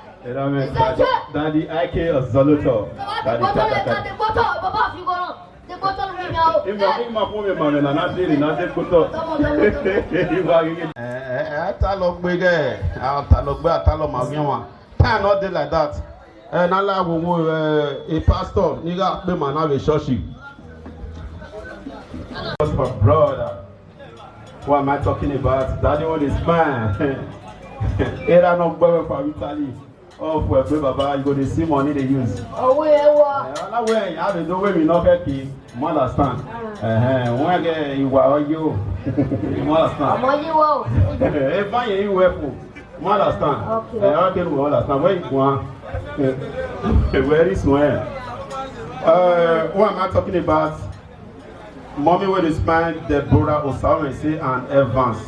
Daddy, IK of Zoloto. Not day like that. And Allah will a pastor, you got the man have a church. My brother. What am I talking about? Daddy one is fine. Era no better for Italy. Oh, for a Baba, you go to see money they use. Oh, that way, I don't know where we not get the mother stand. When you are you, mother stand. If I you wear mother stand, I can understand where you want. Where is where? What am I talking about? Mommy with his man, Deborah, Osarumwen, and Evans,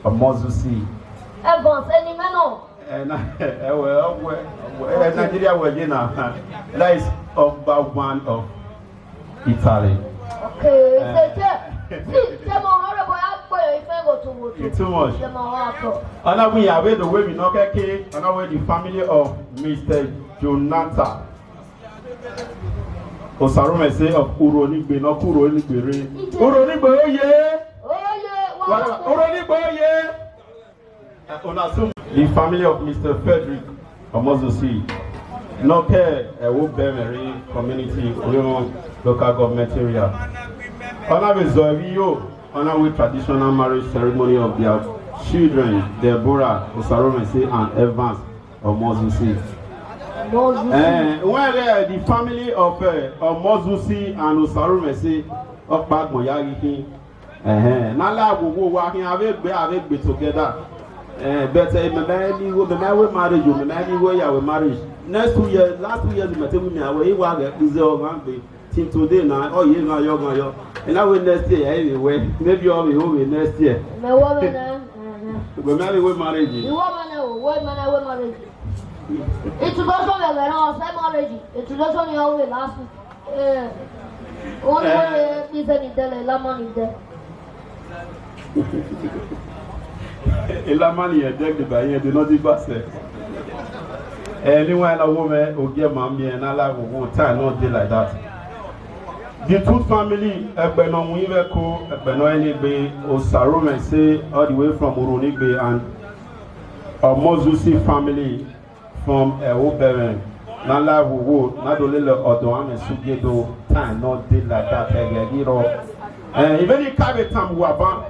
Omonzusi. Evans, any man? Nigeria was that is Ogba of Italy. Okay, too much. And we have the way we know and the family of Mr. Jonathan Osarumwen say of Uronigbe, not Uronigbe. Uronigbe, yeah. Uronigbe, yeah. The family of Mr. Frederick Omonzusi, Noke Ewubemery community, local government area. Honor with Zorio, honor with traditional marriage ceremony of their children, Deborah, Osarumwen and Evans Omonzusi. Where the family of Omonzusi and Osarumwen Ogba Moyagi, Nala will go working avec together. But maybe we marriage, you maybe we are marriage. Next 2 years, last 2 years, we met with me. I will get this organ till today now. Oh, you know, you're and I will next year anyway. Maybe I'll be home next year. My woman, maybe we marriage. You woman, marriage. It's also a marriage. It's also your last. Only is any lemon is there. Et la manie est deck de bailler de notre passé. Anyone a woman will get mommy and I will time not day like that. The two family, Ebeno Mwiveko, Ebeno Enigbe, Osarumwen say all the way from Urunigbe and Omonzusi family from Oberen. Nala Wuwo, Nadolele Odoame Sugedo, time not day like that. Even if you time Waba.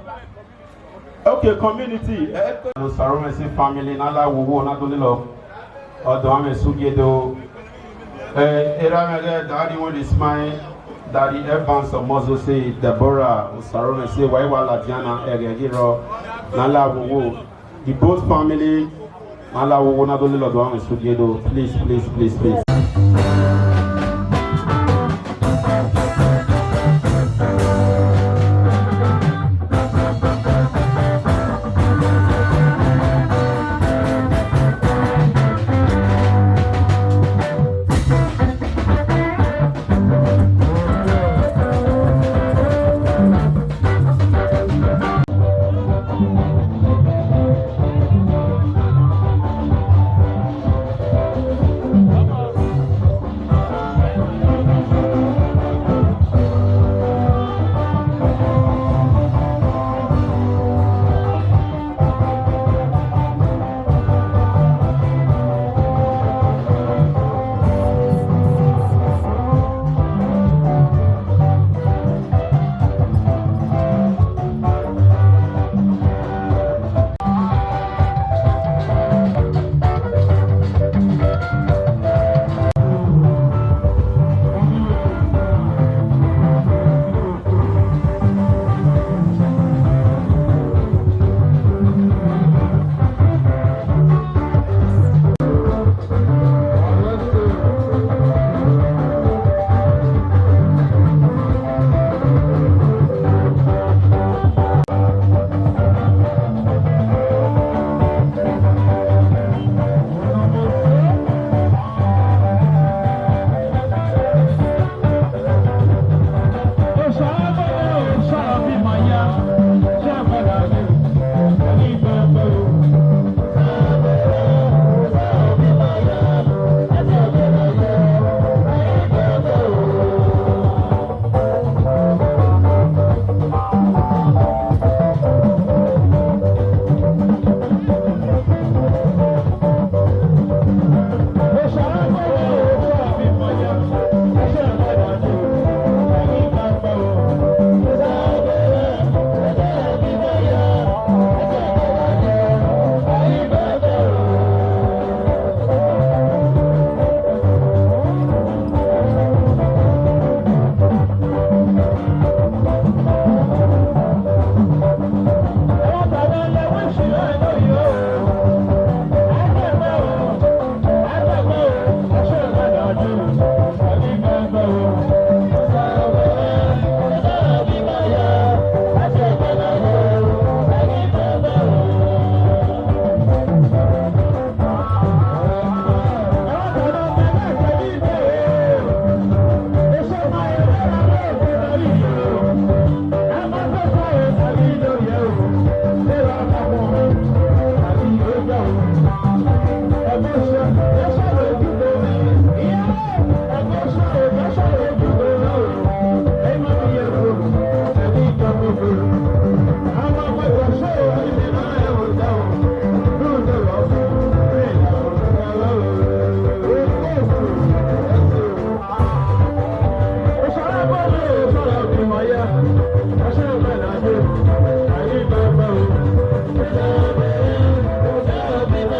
Okay, community. Osarumwen family, Nala Wuwo, Nadolele Odoame Sugedo. Eramele, Daddy one is mine. Daddy Evans Omonzusi, Deborah, Osarumwen say, Waiwala Diana, Egegiro, Nala Wuwo. The both family, Nala Wuwo, Nadolele Odoame Sugedo. Please, please, please, please.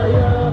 Yeah.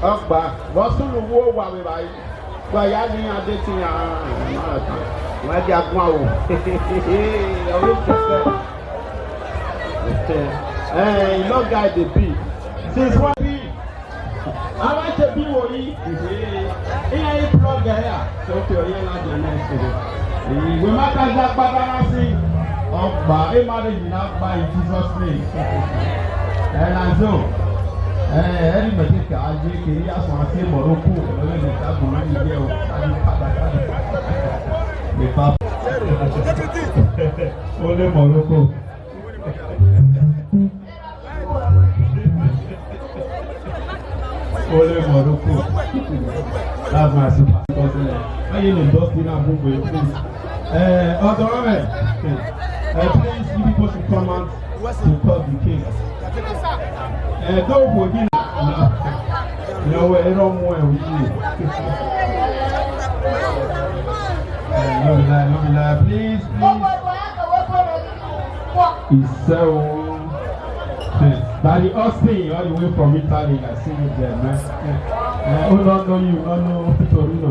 Ogba, what's the war while we buy? Why are you dating? Why do you hey, no guy the beat. Since what be? I want to be what he ain't plug here. So to you like the next day. We might have that banana Ogba, a marriage now by Jesus' name. And I know. Ẹni mẹ̀tíkà ajé kiri àsùn àti Morocco lórí ìtagun máa ń yẹ o àti pàtàkì nípa ó lé Morocco. Ó lé Morocco. That's my super cousin. Ayé lè dọ́sí náà gbogbo ẹ̀ please. Osarumwen, please you people should come out to call the king. Don't forget no, we don't want to please. It's so Daddy Austin, all the way from Italy, I see you there, man. Oh, don't know you, don't know Torino.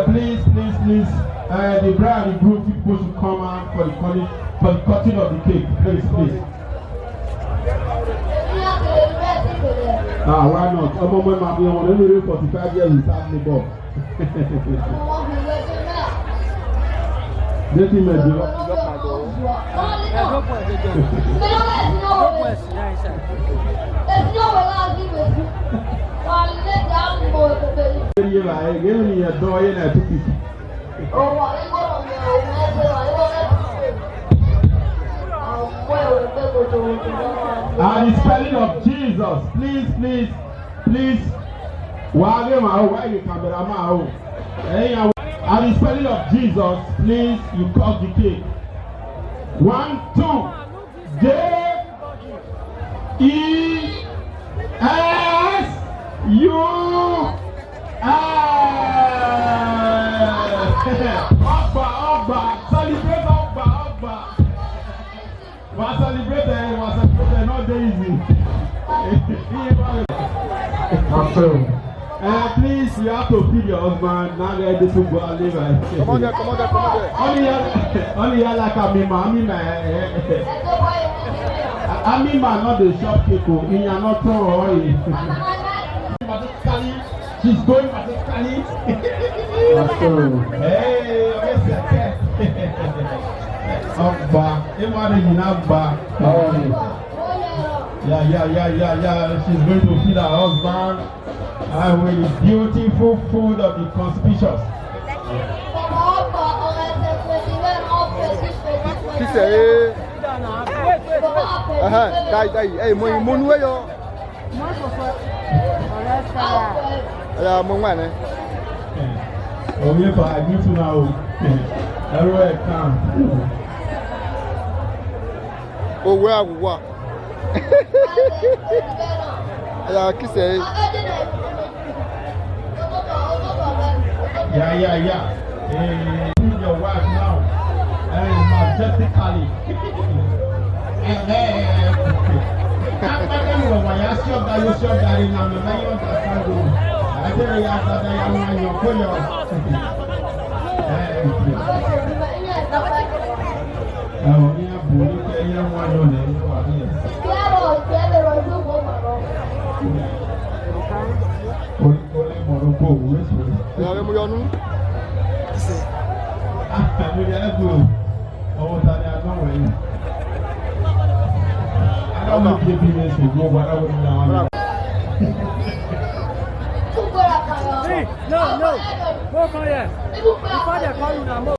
Please, the bride and group people should come out for the cutting of the cake, please. Why not? I'm on my 45 years without me, Bob. Let him do And the spelling of Jesus, please. Why you cameraman? And the spelling of Jesus, please, you cut the cake. 1, 2, J-E-S-U-S. Ogba, celebrate Ogba. We're celebrating, not easy. Please, you have to feed your husband. Now let this one go and live. Come on there. Only like Amima, not the shop people. In your not throwing. She's going mathematically. Hey, Ogba, Ogba. Yeah. She's going to feed her husband with the beautiful food of the conspicuous. Oh, yeah, I need to know. Everywhere come. Oh, where what? Yeah, kiss it. Yeah. Hey, your wife now. drastically. After you were your shop that you shop that in a man, you understand. I tell you after that you want your pull No. Go for it. Before they call you now.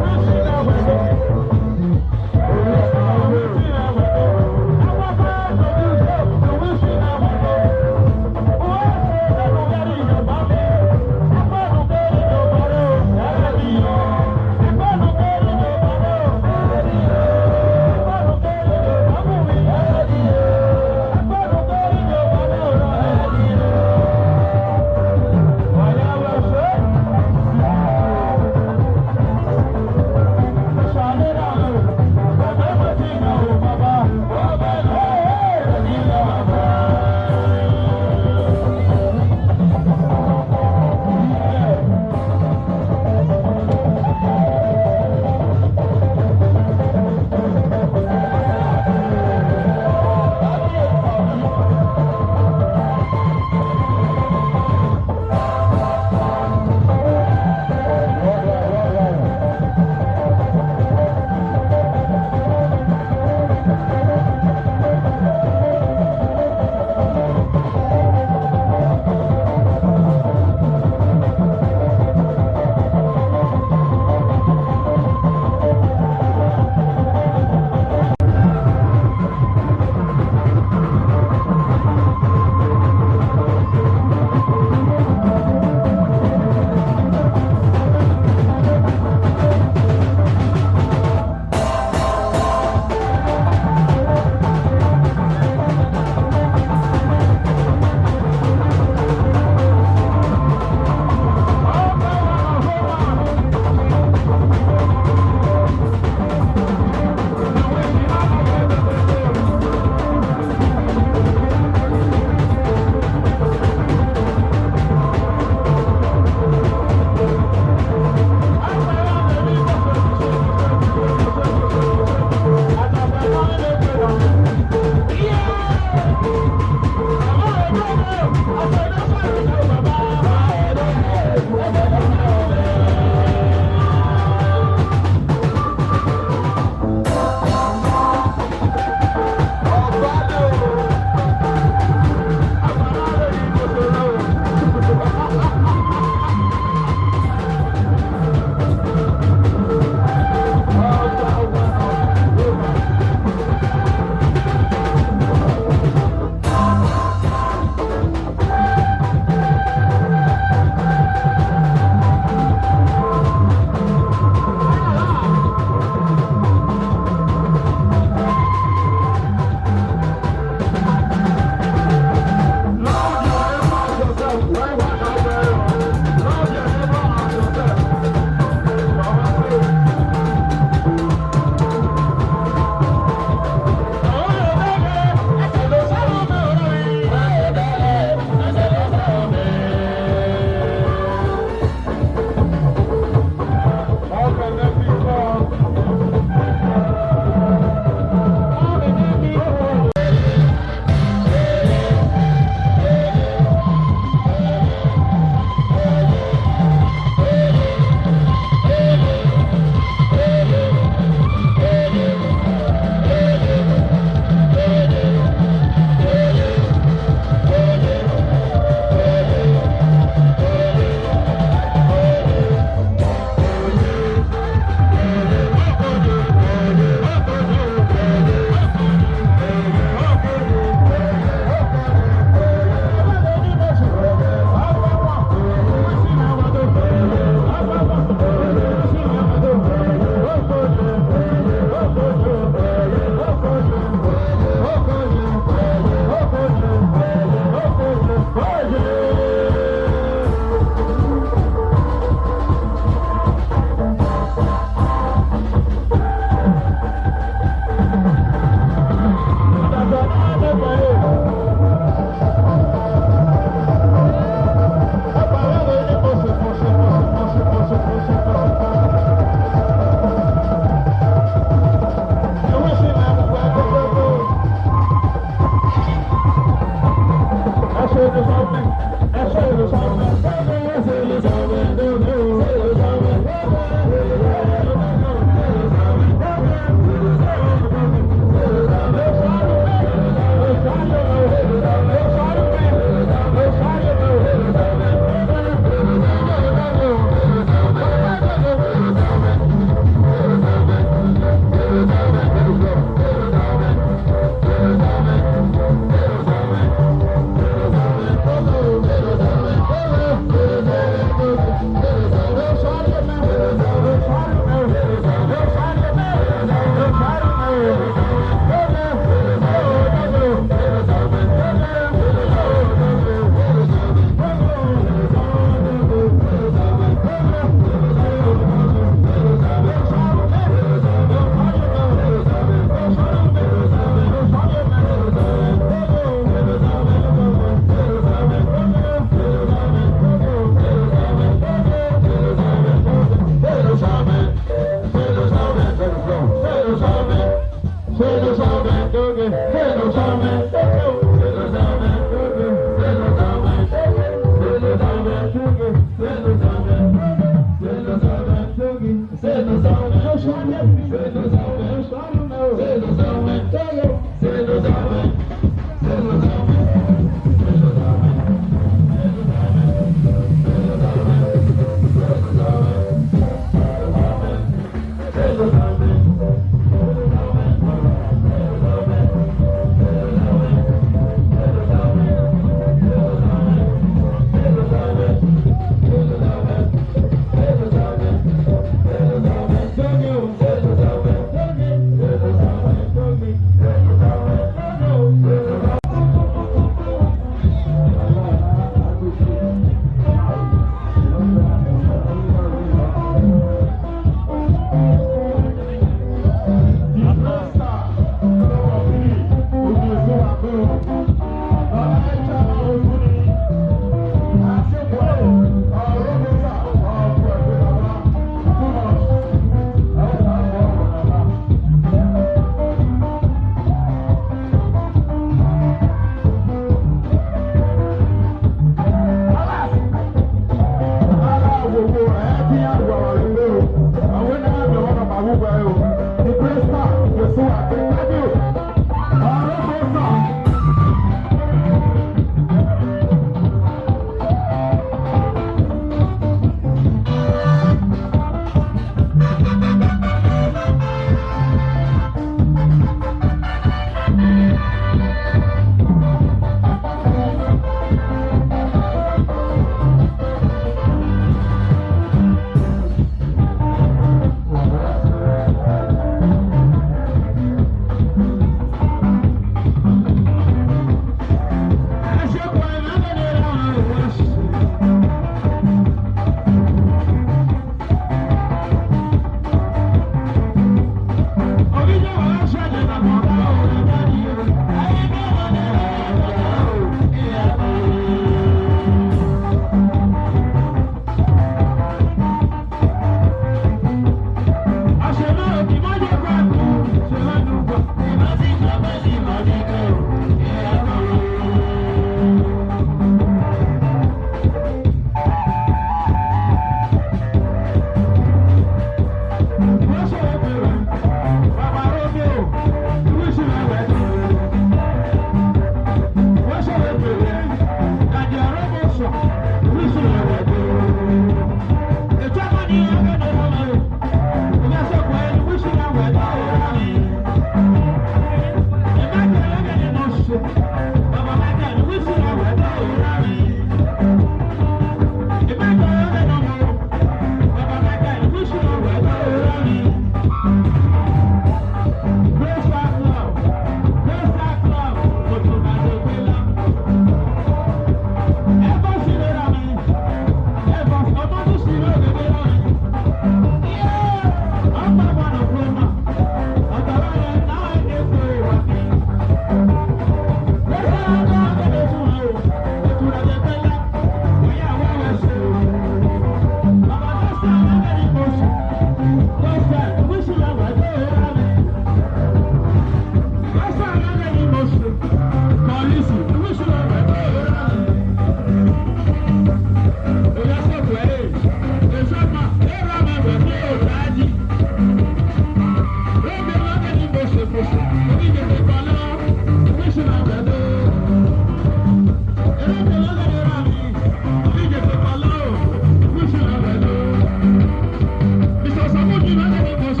Mr. Samuel,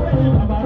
Baba,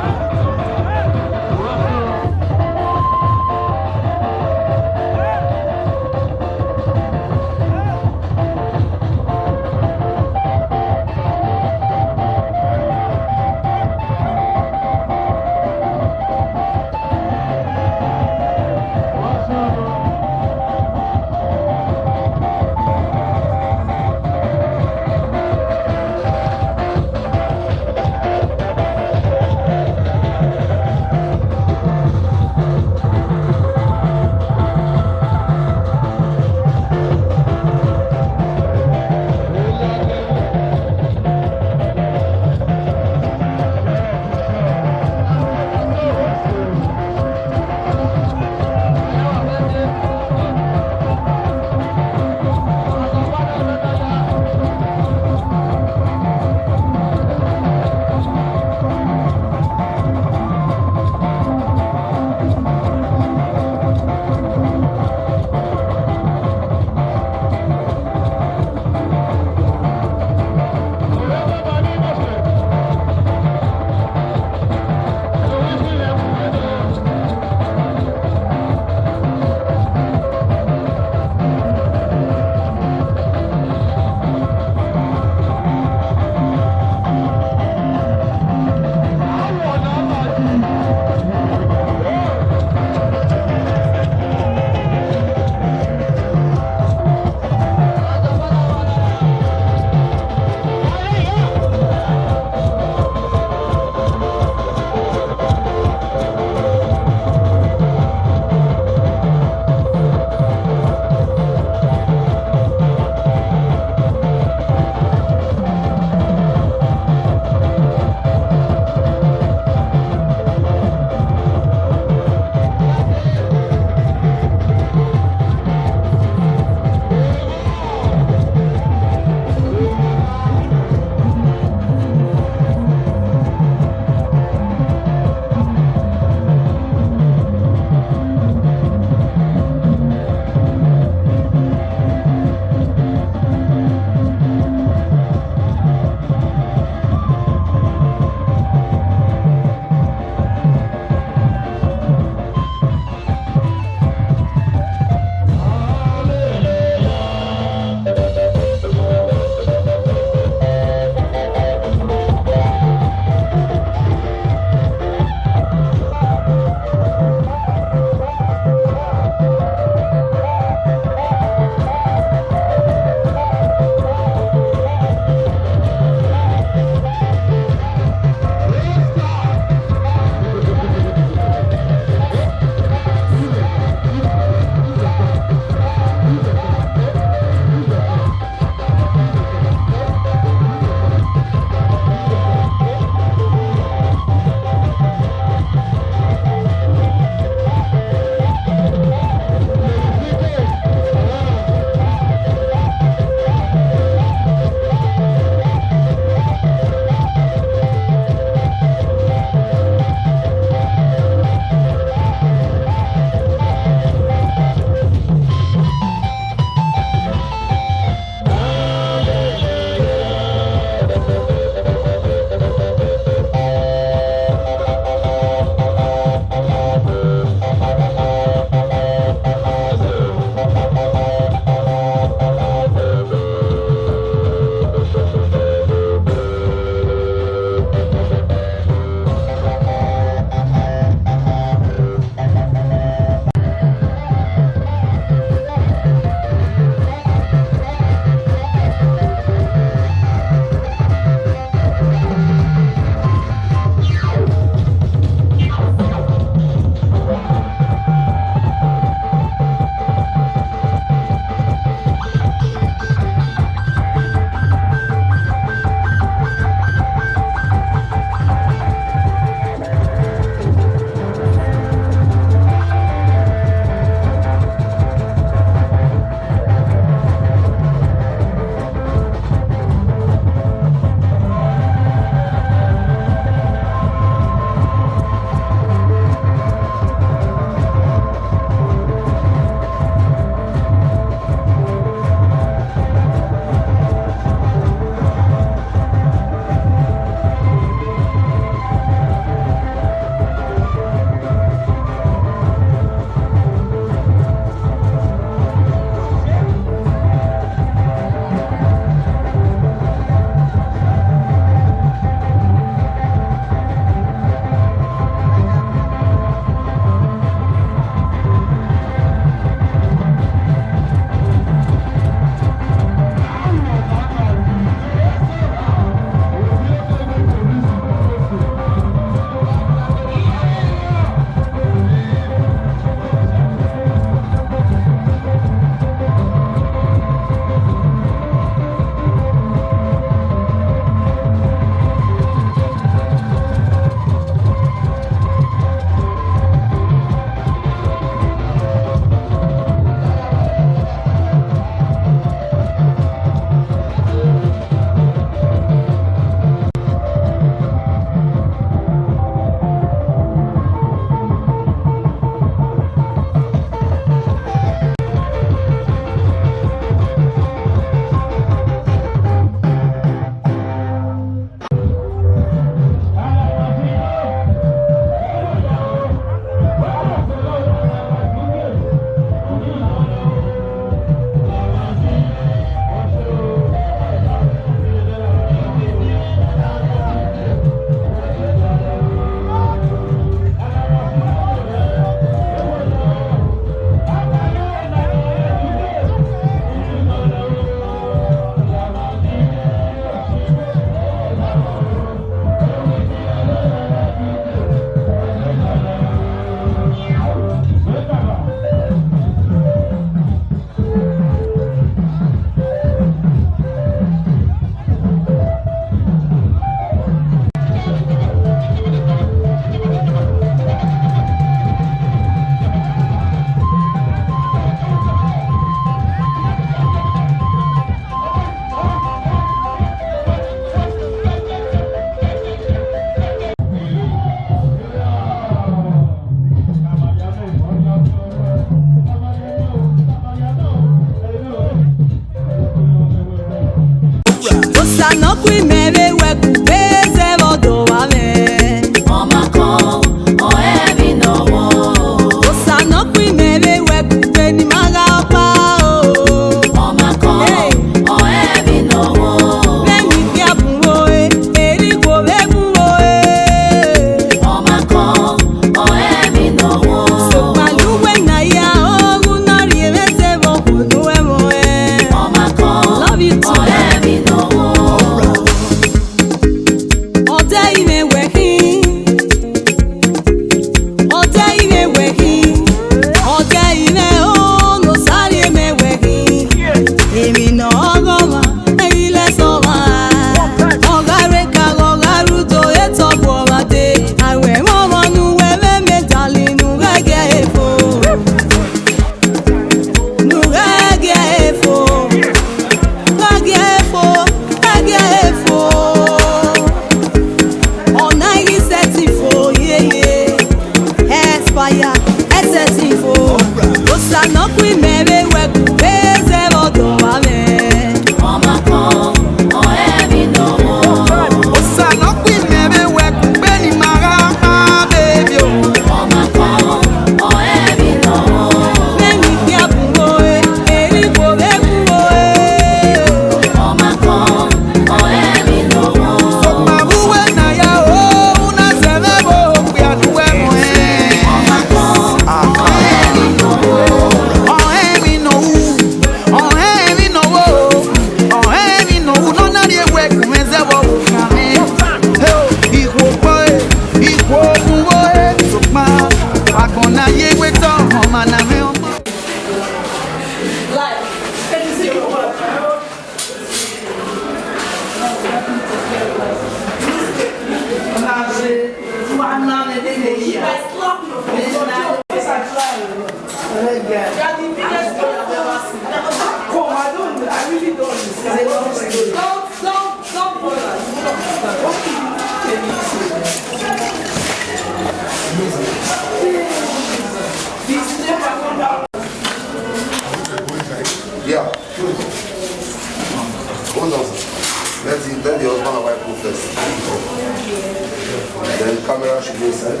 camera should be inside.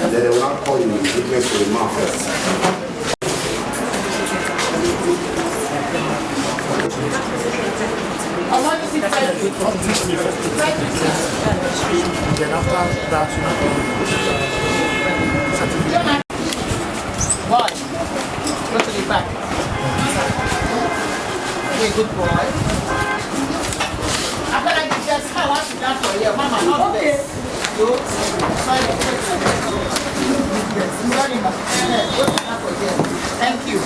And then they will not call you witness to the man first. Omonzusi then after that, certificate. Boy, go to the back. Okay, good boy. After that, you just I want to dance for you. Mama, not this. Go. Thank you.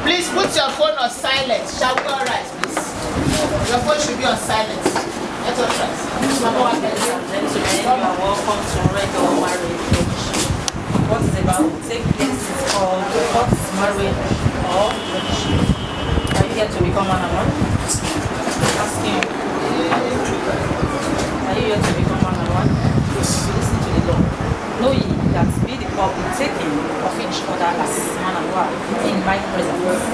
Please put your phone on silent. Shall we all right, please? Your phone should be on silent. Let us try. Welcome to regular marriage. What is about to take place is called first marriage or friendship. Are you here to become man and wife? Asking you. Are you here to become man and wife? Listen to the law. Know ye that be the public taking of each other as man and wife in my presence,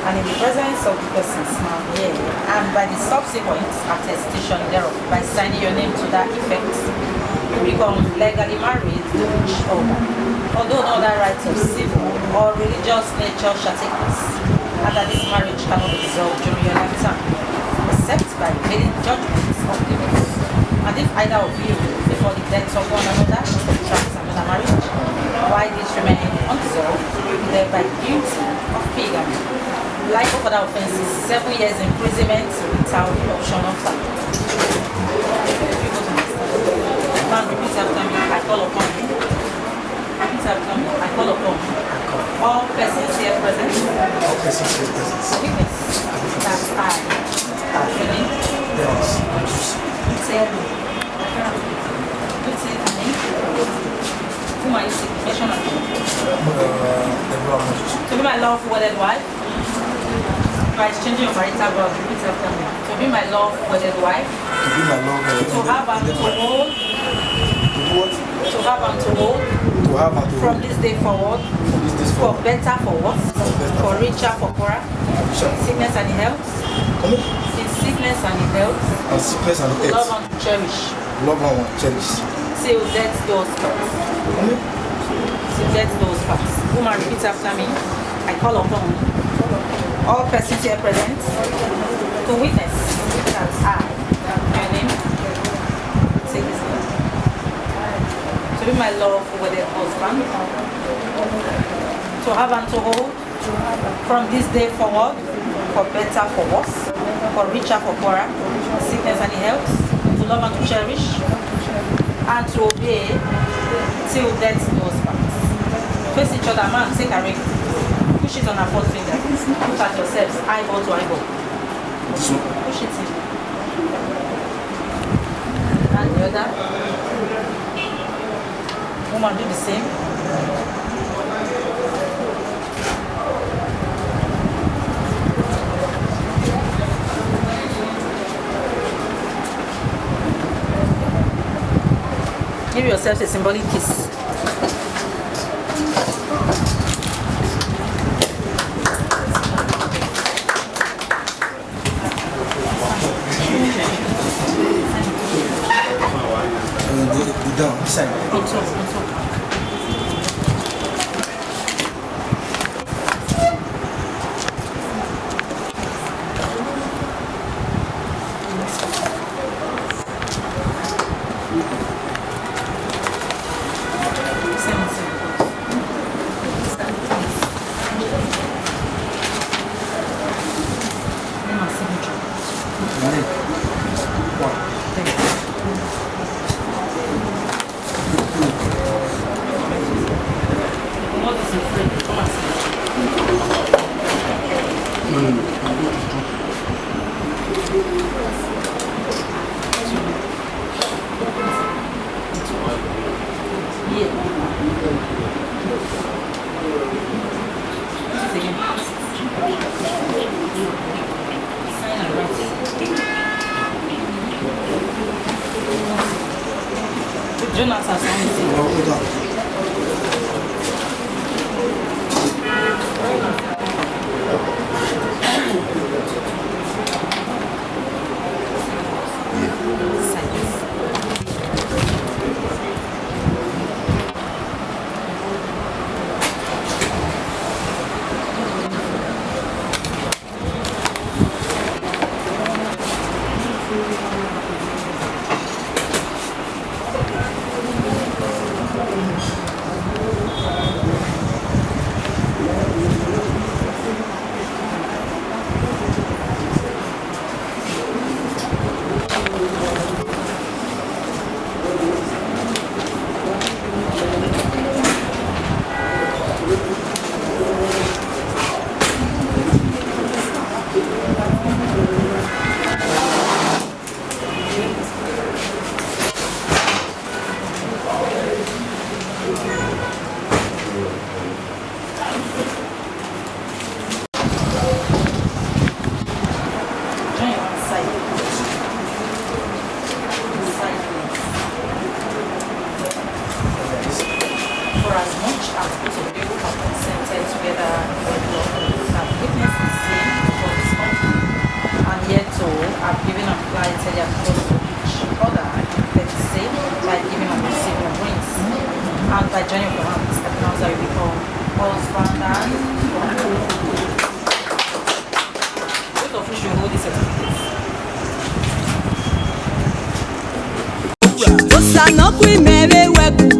and in the presence of the persons now here, and by the subsequent attestation thereof, by signing your name to that effect, to become legally married to each other, although no other rights of civil or religious nature shall take place, and that this marriage cannot be dissolved during your lifetime, except by making judgments of the laws. And if either of you, before the death of one another, contracts another marriage, while this remain undissolved, thereby guilty of bigamy, like of other offences, 7 years imprisonment without the option of time. Man, repeat after me. I call upon you. Repeat after me. I call upon you. All persons here present. All persons here present. Witness that I. Your name? Yes. Tell me. What's your name? Whom are you seeking? Mention of you. Deborah. To be my lawful wedded wife. By exchanging your marital vows, repeat after me. To be my love wedded wife. To be my love wedded wife. To have and to hold. To do what? To have and to hold. To have and to hold. From this day forward. From this day forward. For better, for worse. For richer, for poorer. Sickness and in health. Come on. In sickness and in health. And sickness and in health. Love and to cherish. Love and to cherish. Till death do us part. Come on. Till death do us part. Woman, repeat after me. I call upon all persons here present to witness that I, your name, take this name, to be my love with a husband, to have and to hold from this day forward, for better, for worse, for richer, for poorer, sickness and in health, to love and to cherish, and to obey till death do us part. Face each other, man, take a ring. Push it on her fourth finger. Look at yourselves, eyeball to eyeball. Push it in. And the other. Woman, do the same. Give yourself a symbolic kiss. Down, side. Both of you should hold this certificate. Osanokwe mere weku